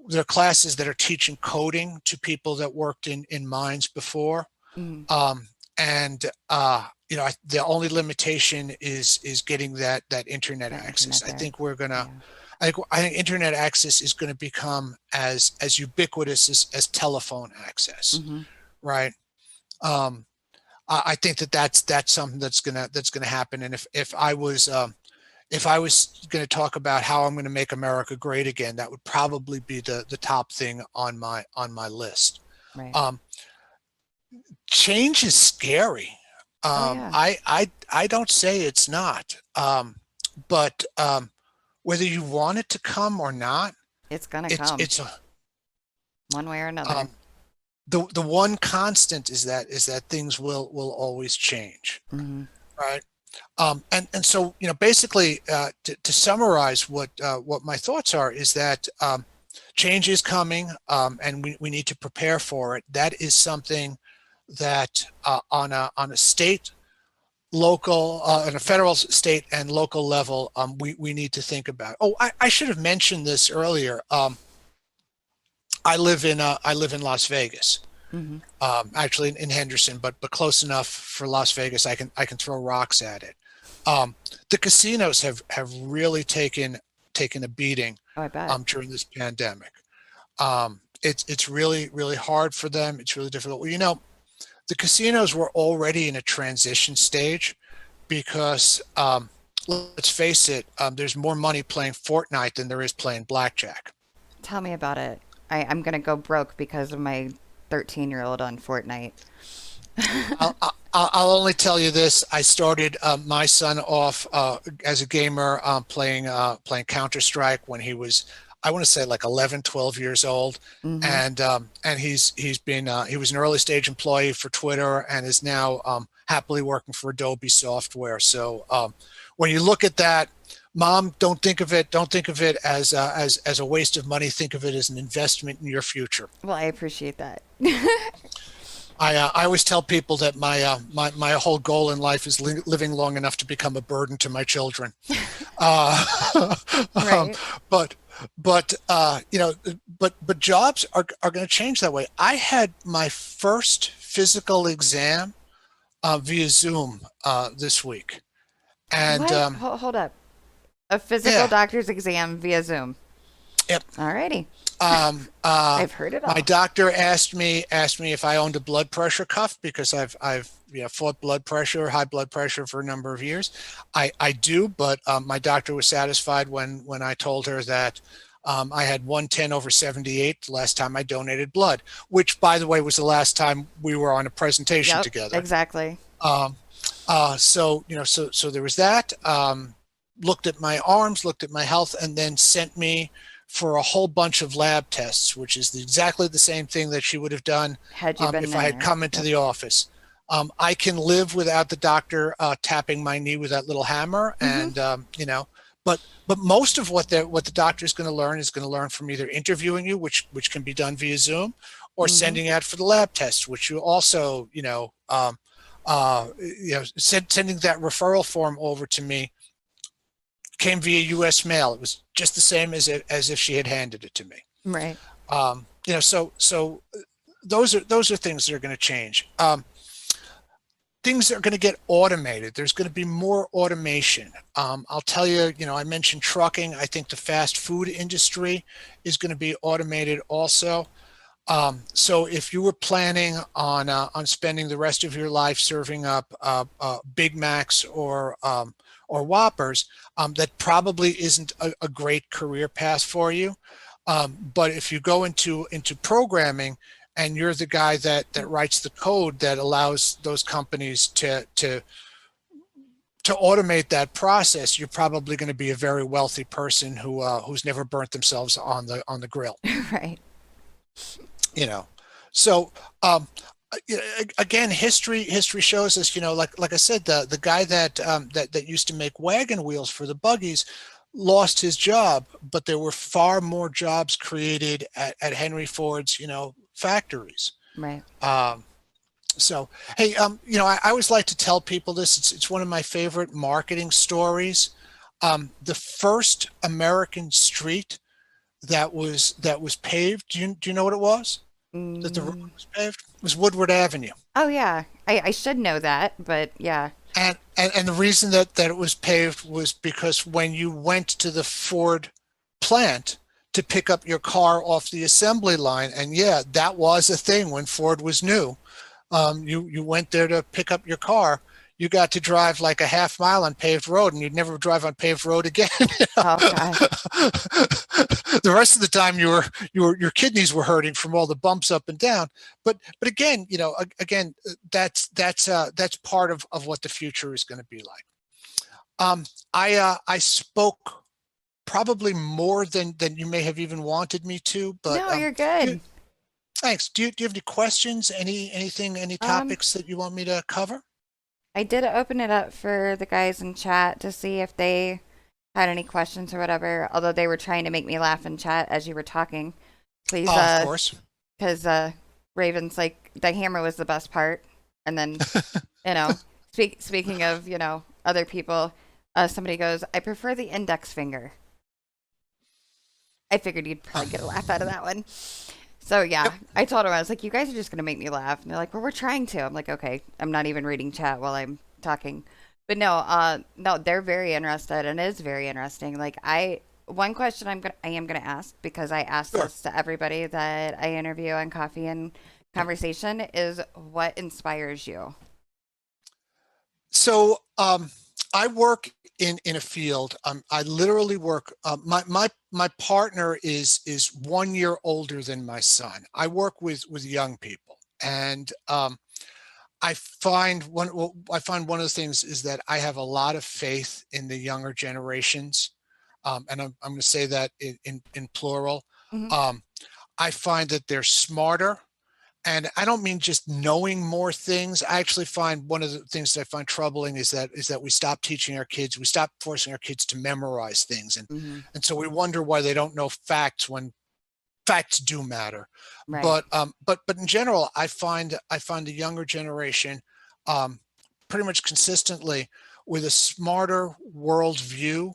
there are classes that are teaching coding to people that worked in mines before. Hmm. Um, and the only limitation is getting that internet The access. internet I there. think we're gonna. Yeah. I think internet access is going to become as ubiquitous as telephone access, Hmm. right? Um, I think that's something that's gonna happen. And if I was going to talk about how I'm going to make America great again, that would probably be the top thing on my list. Right. Um, Change is scary. Oh yeah. I don't say it's not, but whether you want it to come or not, It's going to it's come it's one way or another. um, the one constant is that things will always change, Hmm. right? And so, basically, to summarize what my thoughts are is that change is coming, and we need to prepare for it. That is something that on a state, local, on a federal, state, and local level, we need to think about. Oh, I should have mentioned this earlier. I live in Las Vegas, Hmm. actually in Henderson, but close enough for Las Vegas. I can throw rocks at it. Um, the casinos have really taken taken a beating Oh, I bet. during this pandemic. It's really really hard for them. It's really difficult. Well, the casinos were already in a transition stage because let's face it, there's more money playing Fortnite than there is playing blackjack. Tell me about it. I'm gonna go broke because of my 13-year-old on Fortnite. I'll only tell you this. I started my son off as a gamer playing Counter-Strike when he was, I want to say like 11, 12 years old. Mm-hmm. And he was an early stage employee for Twitter and is now happily working for Adobe Software. So when you look at that, Mom, don't think of it as a waste of money. Think of it as an investment in your future. Well, I appreciate that. I always tell people that my whole goal in life is living long enough to become a burden to my children. Uh, um, Right. but but jobs are going to change that way. I had my first physical exam via Zoom this week, and What? Hold up. A physical yeah, doctor's exam via Zoom. yep. Alrighty. Um, uh, I've heard it my all. doctor asked me if I owned a blood pressure cuff because I've fought high blood pressure for a number of years. I do, but my doctor was satisfied when I told her that I had 110/78 the last time I donated blood, which by the way was the last time we were on a presentation Yep, together. exactly. Um, so there was that. Looked at my arms, looked at my health, and then sent me for a whole bunch of lab tests, which is exactly the same thing that she would have done Had you been if I in had there? come into Yep. the office. I can live without the doctor tapping my knee with that little hammer, Mm-hmm. and but most of what the doctor is going to learn from either interviewing you, which can be done via Zoom, or Mm-hmm. sending out for the lab tests, which you also sending that referral form over to me came via U.S. mail. It was just the same as if she had handed it to me. Right. So those are things that are going to change. Things are going to get automated. There's going to be more automation. I'll tell you, I mentioned trucking. I think the fast food industry is going to be automated also. So if you were planning on spending the rest of your life serving up Big Macs or Whoppers, that probably isn't a great career path for you. But if you go into programming and you're the guy that writes the code that allows those companies to automate that process, you're probably going to be a very wealthy person who's never burnt themselves on the grill. Right. You know, so again, history shows us. Like I said, the guy that used to make wagon wheels for the buggies lost his job, but there were far more jobs created at Henry Ford's factories. Right. Um, so, hey, I always like to tell people this. It's one of my favorite marketing stories. The first American street that was paved. Do you know what it was? That the road Mm. was paved? It was Woodward Avenue. Oh yeah. I should know that, but yeah. And the reason that it was paved was because when you went to the Ford plant to pick up your car off the assembly line, and yeah, that was a thing when Ford was new. You went there to pick up your car. You got to drive like a half mile on paved road, and you'd never drive on paved road again. Oh gosh. The rest of the time, your kidneys were hurting from all the bumps up and down. But again, that's part of what the future is going to be like. I spoke probably more than you may have even wanted me to, but No, you're good. thanks. Do you have any questions? Any Um, topics that you want me to cover? I did open it up for the guys in chat to see if they had any questions or whatever, although they were trying to make me laugh in chat as you were talking. Please, Oh, of course. because Raven's like the hammer was the best part, and then you know, speaking of other people, somebody goes, I prefer the index finger. I figured you'd probably get a laugh out of that one. So yeah, Yep. I told him I was like, you guys are just gonna make me laugh, and they're like, well, we're trying to. I'm like, okay, I'm not even reading chat while I'm talking, but no, no, they're very interested, and it is very interesting. Like one question I am gonna ask because I ask Sure. this to everybody that I interview on Coffee and Conversation is what inspires you? So I work in a field. I literally work. My partner is 1 year older than my son. I work with young people, and I find one of the things is that I have a lot of faith in the younger generations, and I'm going to say that in plural. Hmm. Um, I find that they're smarter, and I don't mean just knowing more things. I actually find one of the things that I find troubling is that we stop teaching our kids, we stop forcing our kids to memorize things, Hmm. and so we wonder why they don't know facts when facts do matter. Right. But in general, I find the younger generation um, pretty much consistently with a smarter worldview,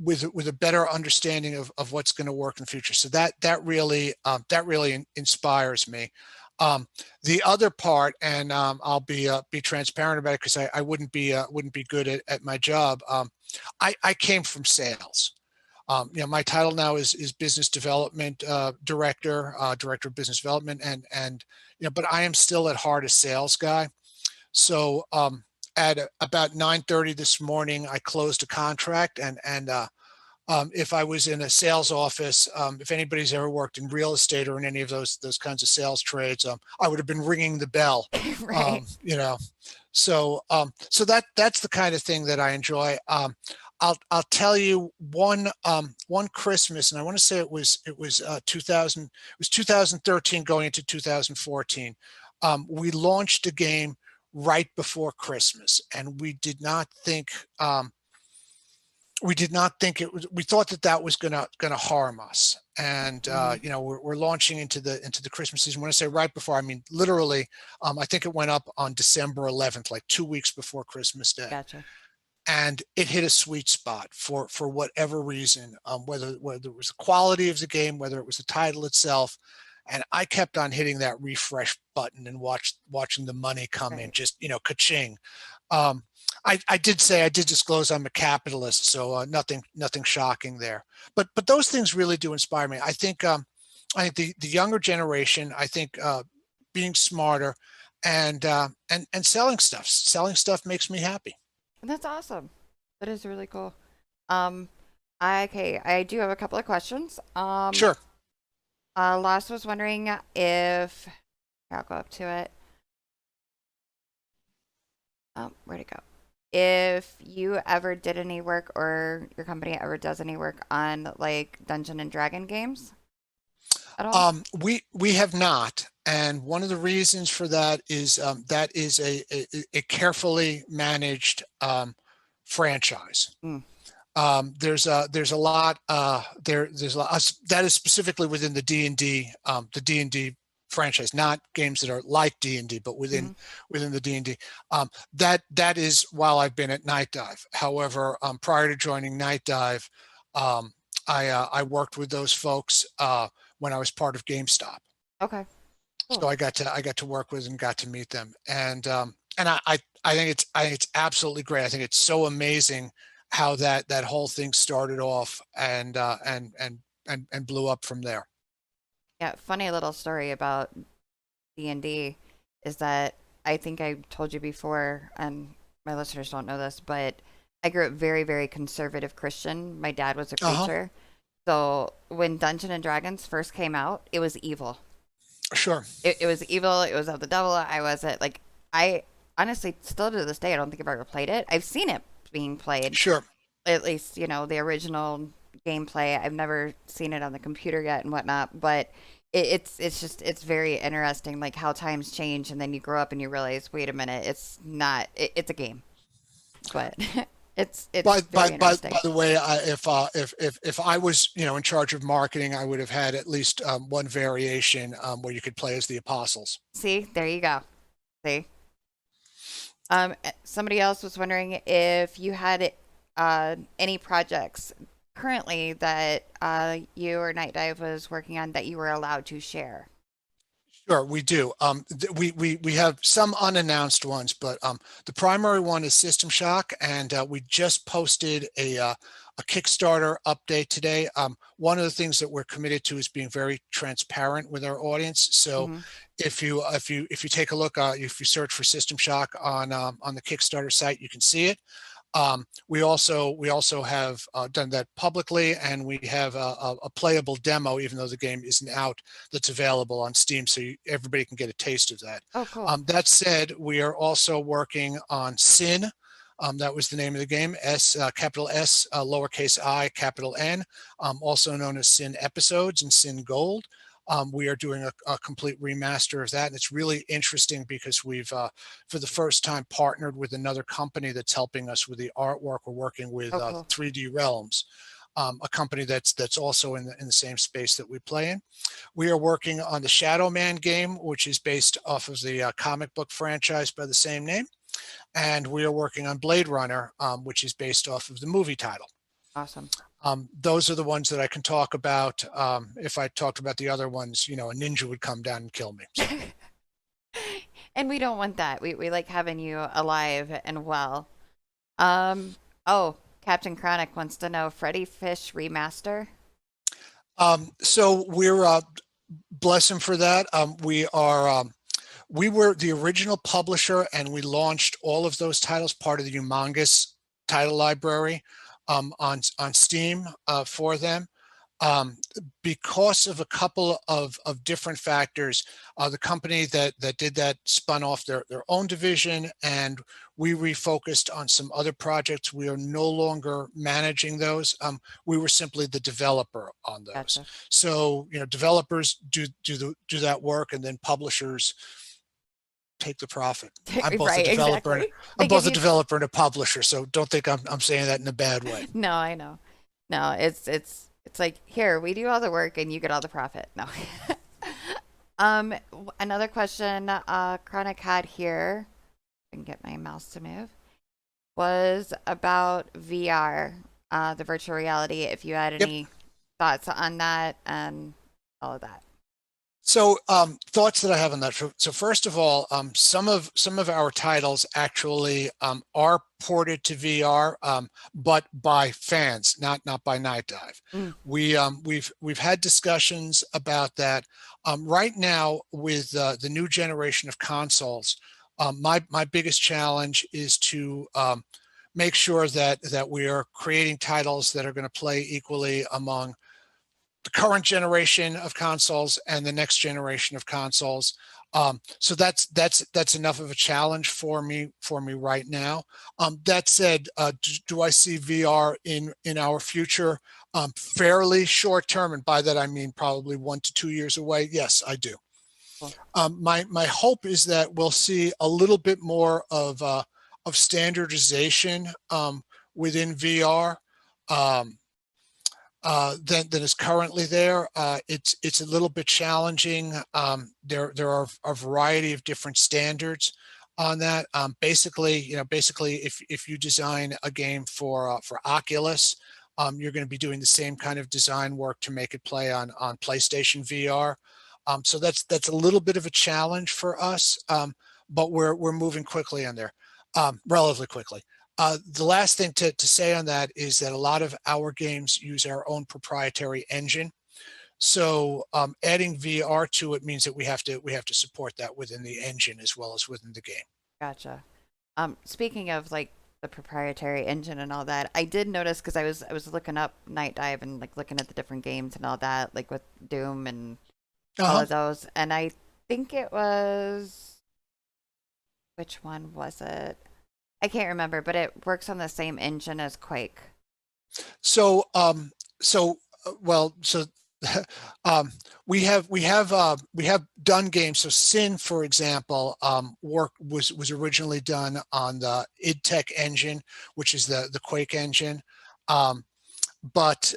with a better understanding of what's going to work in the future. So that really inspires me. Um, the other part, and I'll be transparent about it because I wouldn't be good at my job. I came from sales. My title now is business development director, director of business development, and but I am still at heart a sales guy. So at about 9:30 this morning, I closed a contract, and if I was in a sales office, if anybody's ever worked in real estate or in any of those kinds of sales trades, I would have been ringing the bell. Right. Um, you know, so that's the kind of thing that I enjoy. I'll tell you one Christmas, and I want to say it was 2000, it was 2013 going into 2014. We launched a game right before Christmas, and we did not think it was. We thought that was gonna harm us, and Hmm. we're launching into the Christmas season. When I say right before, I mean literally. I think it went up on December 11th, like 2 weeks before Christmas Day, Gotcha. and it hit a sweet spot for whatever reason. Whether it was the quality of the game, whether it was the title itself, and I kept on hitting that refresh button and watching the money come in, Right. just ka-ching. Um, I did disclose I'm a capitalist, so nothing shocking there. But those things really do inspire me. I think the younger generation. I think being smarter and selling stuff makes me happy. That's awesome. That is really cool. Um, okay, I do have a couple of questions. Sure. Lost was wondering if I'll go up to it. Where'd it go? If you ever did any work or your company ever does any work on like Dungeon and Dragon games at all? We have not, and one of the reasons for that is that is a carefully managed franchise. Mm. There's a lot there's a lot that is specifically within the D&D franchise, not games that are like D&D, but Hmm. within the D&D. That is while I've been at Night Dive. However, prior to joining Night Dive, um, I worked with those folks when I was part of GameStop. Okay, cool. So I got to work with and got to meet them, and I think it's absolutely great. I think it's so amazing how that whole thing started off and blew up from there. Yeah, funny little story about D&D is that I think I told you before, and my listeners don't know this, but I grew up very, very conservative Christian. My dad was a Uh-huh. preacher. So when Dungeon and Dragons first came out, it was evil. Sure. It was evil. It was of the devil. I wasn't like, I honestly, still to this day, I don't think I've ever played it. I've seen it being played, Sure. at least, the original gameplay. I've never seen it on the computer yet and whatnot, but it's very interesting, like how times change, and then you grow up and you realize, wait a minute, it's not. It's a game, but it's very By interesting. the way, if I was in charge of marketing, I would have had at least one variation where you could play as the apostles. See, there you go. See, somebody else was wondering if you had any projects currently that you or Night Dive was working on that you were allowed to share. Sure, we do. We have some unannounced ones, but the primary one is System Shock, and we just posted a Kickstarter update today. One of the things that we're committed to is being very transparent with our audience. So Hmm. if you take a look, if you search for System Shock on the Kickstarter site, you can see it. We also have done that publicly, and we have a playable demo, even though the game isn't out, that's available on Steam, so everybody can get a taste of that. Oh, cool. That said, we are also working on Sin. That was the name of the game, capital S, lowercase I, capital N, also known as Sin Episodes and Sin Gold. We are doing a complete remaster of that, and it's really interesting because we've for the first time partnered with another company that's helping us with the artwork. We're working with Oh, cool. 3D Realms, a company that's also in the same space that we play in. We are working on the Shadow Man game, which is based off of the comic book franchise by the same name, and we are working on Blade Runner, which is based off of the movie title. Awesome. Those are the ones that I can talk about. If I talked about the other ones, a ninja would come down and kill me. So, And we don't want that. We like having you alive and well. Oh, Captain Chronic wants to know Freddy Fish remaster. so we're bless him for that. We were the original publisher, and we launched all of those titles, part of the humongous title library, on Steam for them. Um, because of a couple of different factors, the company that did that spun off their own division, and we refocused on some other projects. We are no longer managing those. We were simply the developer on those. Gotcha. So, developers do that work, and then publishers take the profit. I'm both a Right, developer and exactly. I'm They give both a you. developer and a publisher. So don't think I'm saying that in a bad way. No, I know. No, it's like here we do all the work and you get all the profit. No. Another question Chronic had here, I can get my mouse to move, was about VR, the virtual reality. If you had Yep. any thoughts on that and all of that. So thoughts that I have on that. So first of all, some of our titles actually are ported to VR, but by fans, not by Night Dive. Mm, We've had discussions about that. Right now, with the new generation of consoles, my biggest challenge is to make sure that we are creating titles that are going to play equally among the current generation of consoles and the next generation of consoles. So that's enough of a challenge for me right now. That said, do I see VR in our future fairly short term, and by that I mean probably 1 to 2 years away? Yes, I do. cool. My hope is that we'll see a little bit more of standardization within VR. Um, than is currently there. It's a little bit challenging. There are a variety of different standards on that. Basically, if you design a game for Oculus, you're going to be doing the same kind of design work to make it play on PlayStation VR. So that's a little bit of a challenge for us, but we're moving quickly on there, relatively quickly. The last thing to say on that is that a lot of our games use our own proprietary engine. So adding VR to it means that we have to support that within the engine as well as within the game. Gotcha. Speaking of like the proprietary engine and all that, I did notice because I was looking up Night Dive and like looking at the different games and all that, like with Doom and all Uh-huh. of those, and I think it was which one was it? I can't remember, but it works on the same engine as Quake. So well, so um, we have done games. So Sin, for example, work was originally done on the id Tech engine, which is the Quake engine. Um, but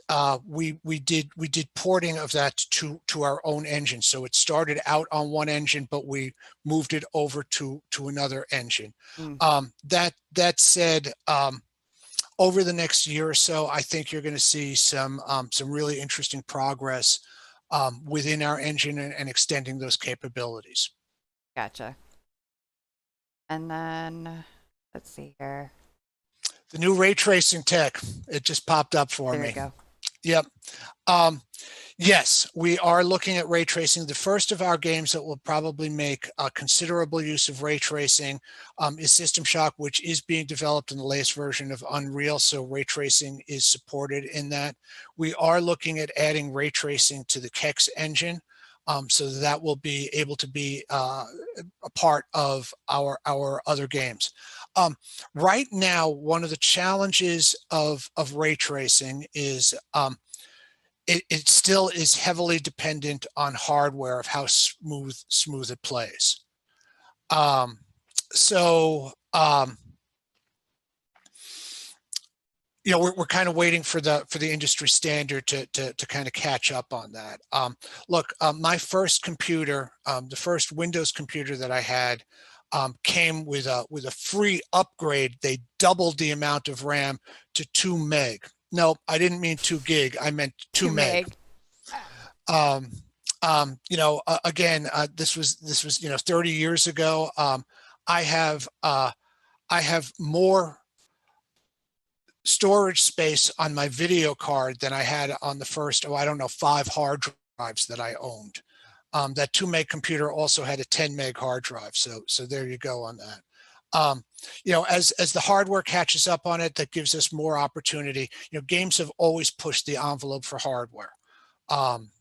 we did porting of that to our own engine. So it started out on one engine, but we moved it over to another engine. Mm, That said, over the next year or so, I think you're going to see some really interesting progress within our engine and extending those capabilities. Gotcha. And then let's see here. The new ray tracing tech, it just popped up for There we me. go. Yep. Um, yes, we are looking at ray tracing. The first of our games that will probably make a considerable use of ray tracing is System Shock, which is being developed in the latest version of Unreal. So ray tracing is supported in that. We are looking at adding ray tracing to the Kex engine. So that will be able to be a part of our other games. Right now, one of the challenges of ray tracing is it still is heavily dependent on hardware of how smooth it plays. Um, so you know, we're kind of waiting for the industry standard to kind of catch up on that. Look, my first computer, the first Windows computer that I had, came with a free upgrade. They doubled the amount of RAM to 2 meg. No, I didn't mean 2 gig. I meant 2 2 meg. meg. Um, again, this was 30 years ago. I have more storage space on my video card than I had on the first, I don't know, 5 hard drives that I owned. That 2 meg computer also had a 10 meg hard drive. So there you go on that. As the hardware catches up on it, that gives us more opportunity. Games have always pushed the envelope for hardware.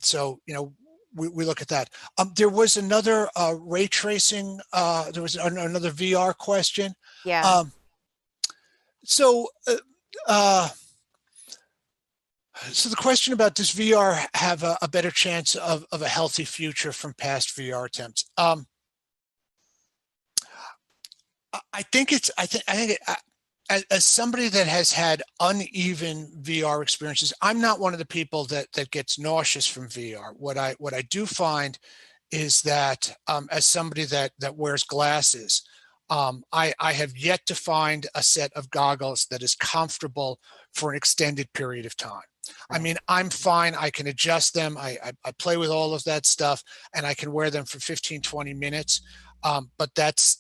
So we look at that. There was another ray tracing. There was another VR question. Yeah. Um, so uh, So the question about, does VR have a better chance of a healthy future from past VR attempts? I think as somebody that has had uneven VR experiences, I'm not one of the people that gets nauseous from VR. What I do find is that as somebody that wears glasses, I have yet to find a set of goggles that is comfortable for an extended period of time. I Right. mean, I'm fine. I can adjust them. I play with all of that stuff, and I can wear them for 15, 20 minutes. But that's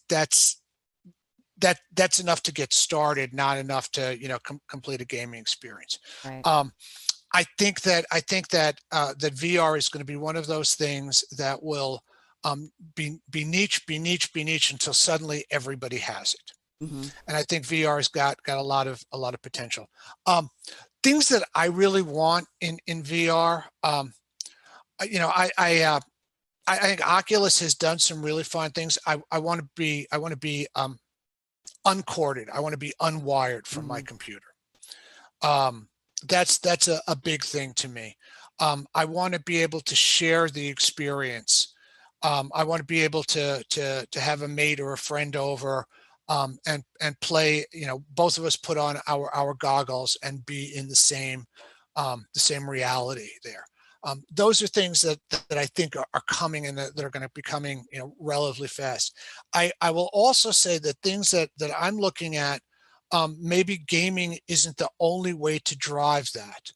enough to get started, not enough to complete a gaming experience. Right. Um, I think that VR is going to be one of those things that will be niche until suddenly everybody has it. Mm-hmm. And I think VR has got a lot of potential. Things that I really want in VR, I think Oculus has done some really fun things. I want to be uncorded. I want to be unwired from my Mm-hmm. computer. That's a big thing to me. I want to be able to share the experience. I want to be able to have a mate or a friend over and play. Both of us put on our goggles and be in the same reality there. Those are things that I think are coming and that are going to be coming relatively fast. I will also say that things that I'm looking at, maybe gaming isn't the only way to drive that.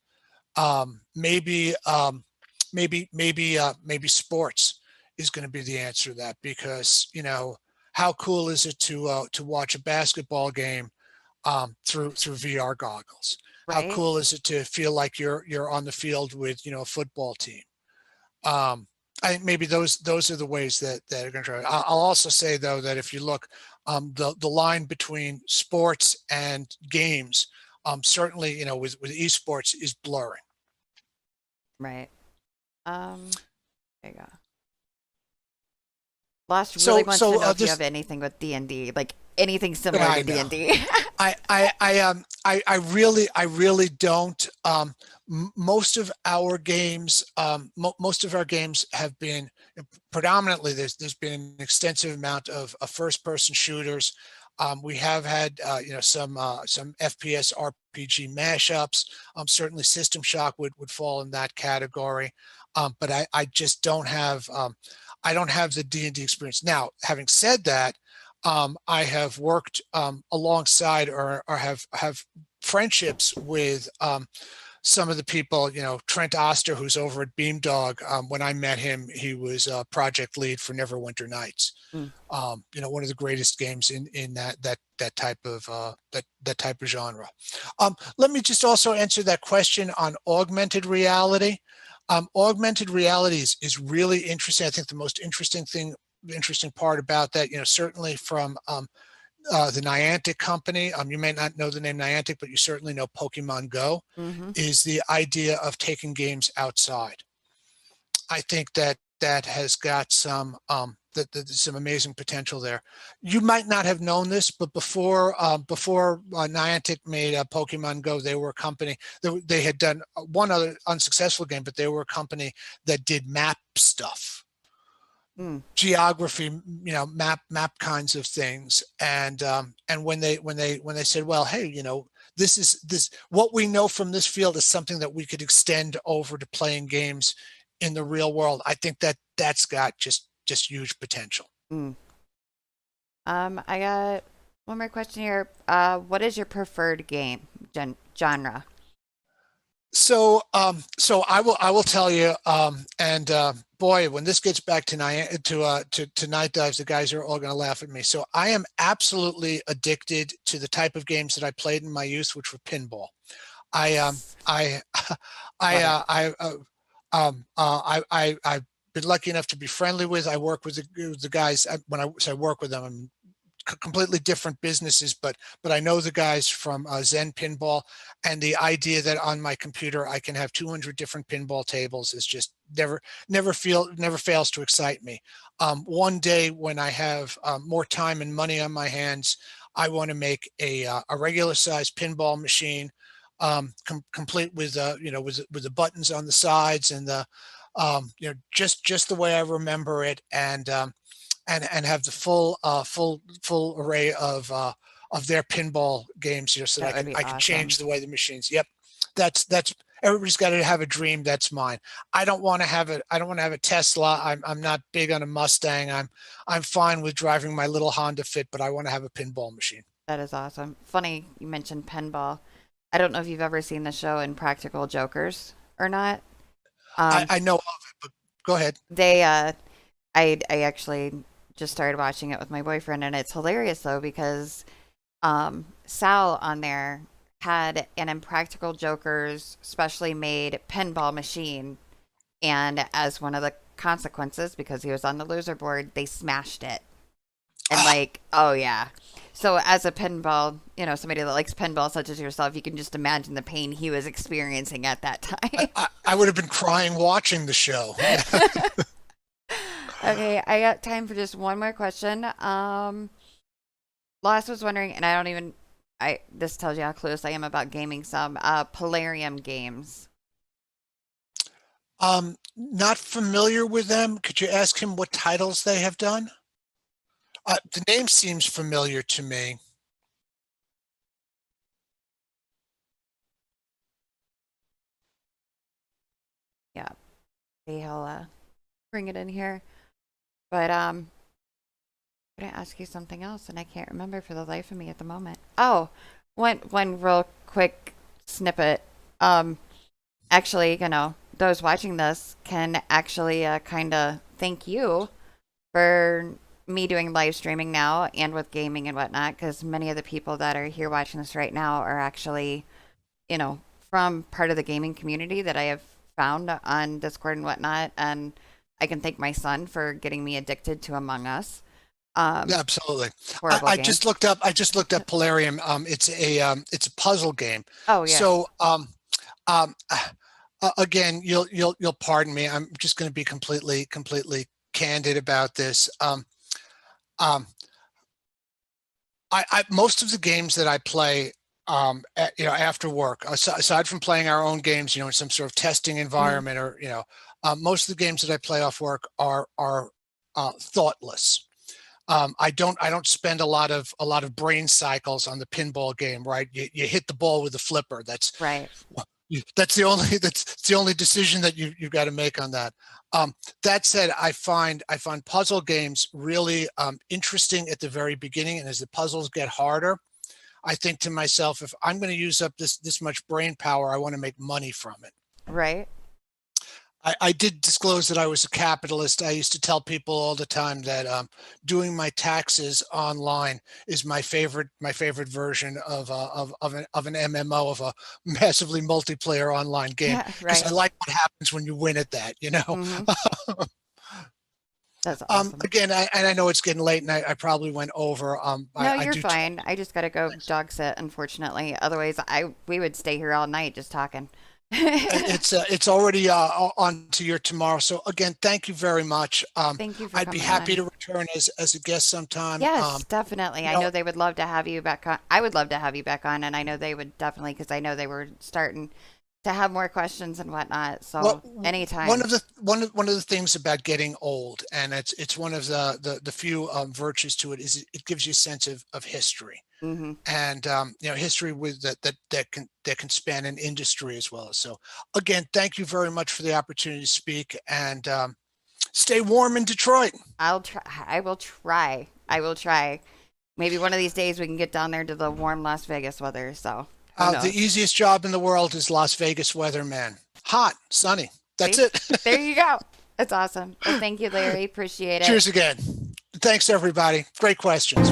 Maybe sports is going to be the answer to that, because how cool is it to watch a basketball game through VR goggles? How Right. cool is it to feel like you're on the field with a football team? Um, I think maybe those are the ways that are going to try. I'll also say though that if you look, the line between sports and games, certainly with esports, is blurring. Right. There you go. Lost really So wants to know if you this have anything with D&D, like anything similar to I know. D&D. I really don't. Most of our games, most of our games have been predominantly. There's been an extensive amount of first person shooters. We have had some FPS RPG mashups. Certainly, System Shock would fall in that category. But I just don't have I don't have the D&D experience. Now, having said that, I have worked alongside or have friendships with some of the people, Trent Oster, who's over at Beamdog. When I met him, he was project lead for Neverwinter Nights. Mm. One of the greatest games in that type of that type of genre. Let me just also answer that question on augmented reality. Augmented reality is really interesting. I think the most interesting part about that, certainly from the Niantic company. You may not know the name Niantic, but you certainly know Pokemon Go, Hmm. is the idea of taking games outside. I think that has got some amazing potential there. You might not have known this, but before Niantic made Pokemon Go, they were a company. They had done one other unsuccessful game, but they were a company that did map stuff, Mm. geography, map kinds of things. And when they said, well, hey, this what we know from this field is something that we could extend over to playing games in the real world. I think that's got just huge potential. Mm. I got one more question here. What is your preferred game genre? So I will tell you, and boy, when this gets back to night dives, the guys are all going to laugh at me. So I am absolutely addicted to the type of games that I played in my youth, which were pinball. I Yes. I Love it. I've been lucky enough to be friendly with. I work with the guys when I say work with them. I'm completely different businesses, but I know the guys from Zen Pinball, and the idea that on my computer I can have 200 different pinball tables is just never fails to excite me. One day when I have more time and money on my hands, I want to make a regular size pinball machine, complete with with the buttons on the sides and the just the way I remember it, and have the full array of their pinball games here, so that That would be I can awesome. change the way the machines. Yep, that's everybody's got to have a dream. That's mine. I don't want to have it. I don't want to have a Tesla. I'm not big on a Mustang. I'm fine with driving my little Honda Fit, but I want to have a pinball machine. That is awesome. Funny you mentioned pinball. I don't know if you've ever seen the show Impractical Jokers or not. I know of it, but go ahead. They I actually just started watching it with my boyfriend, and it's hilarious though because Sal on there had an Impractical Jokers specially made pinball machine, and as one of the consequences, because he was on the loser board, they smashed it. And Ah, like, oh yeah. So as a pinball, somebody that likes pinball such as yourself, you can just imagine the pain he was experiencing at that time. I would have been crying watching the show. Okay, I got time for just one more question. Lost was wondering, and I don't even I this tells you how close I am about gaming some Polarium games. Not familiar with them. Could you ask him what titles they have done? The name seems familiar to me. Yeah, see he'll bring it in here. But I'm gonna ask you something else, and I can't remember for the life of me at the moment. Oh, one real quick snippet. Um, Actually, those watching this can actually kind of thank you for me doing live streaming now and with gaming and whatnot, because many of the people that are here watching this right now are actually, you know, from part of the gaming community that I have found on Discord and whatnot. And I can thank my son for getting me addicted to Among Us. Yeah, Um, absolutely. Horrible I game. just looked up. I just looked up Polarium. It's a puzzle game. Oh, So yes. again, you'll pardon me. I'm just going to be completely candid about this. Um, I most of the games that I play, after work, aside from playing our own games, in some sort of testing Hmm. environment, or most of the games that I play off work are thoughtless. I don't spend a lot of brain cycles on the pinball game, right? You hit the ball with a flipper. Right. That's the only decision that you've got to make on that. That said, I find puzzle games really interesting at the very beginning, and as the puzzles get harder, I think to myself, if I'm going to use up this much brain power, I want to make money from it. Right. I did disclose that I was a capitalist. I used to tell people all the time that doing my taxes online is my favorite version of an MMO, of a massively multiplayer online game, Yeah, because I right. like what happens when you win at that. Hmm. That's awesome. Again, and I know it's getting late, and I probably went over. No, I you're do talk. fine. I just gotta go dog sit, unfortunately. Otherwise, I we would stay here all night just talking. It's already on to your tomorrow. So again, thank you very much. Thank you for I'd be coming happy on. to return as a guest sometime. Yes, definitely. You I know, know they would love to have you back on. I would love to have you back on, and I know they would definitely because I know they were starting to have more questions and whatnot. well, So anytime. one of the things about getting old, and it's one of the few virtues to it, is it gives you a sense of history, Hmm. and history with that can span an industry as well. So again, thank you very much for the opportunity to speak, and stay warm in Detroit. I'll try. I will try. I will try. Maybe one of these days we can get down there to the warm Las Vegas weather. So who The knows? easiest job in the world is Las Vegas weatherman. Hot, sunny. That's See, it. there you go. That's awesome. Well, thank you, Larry. Appreciate it. Cheers again. Thanks, everybody. Great questions.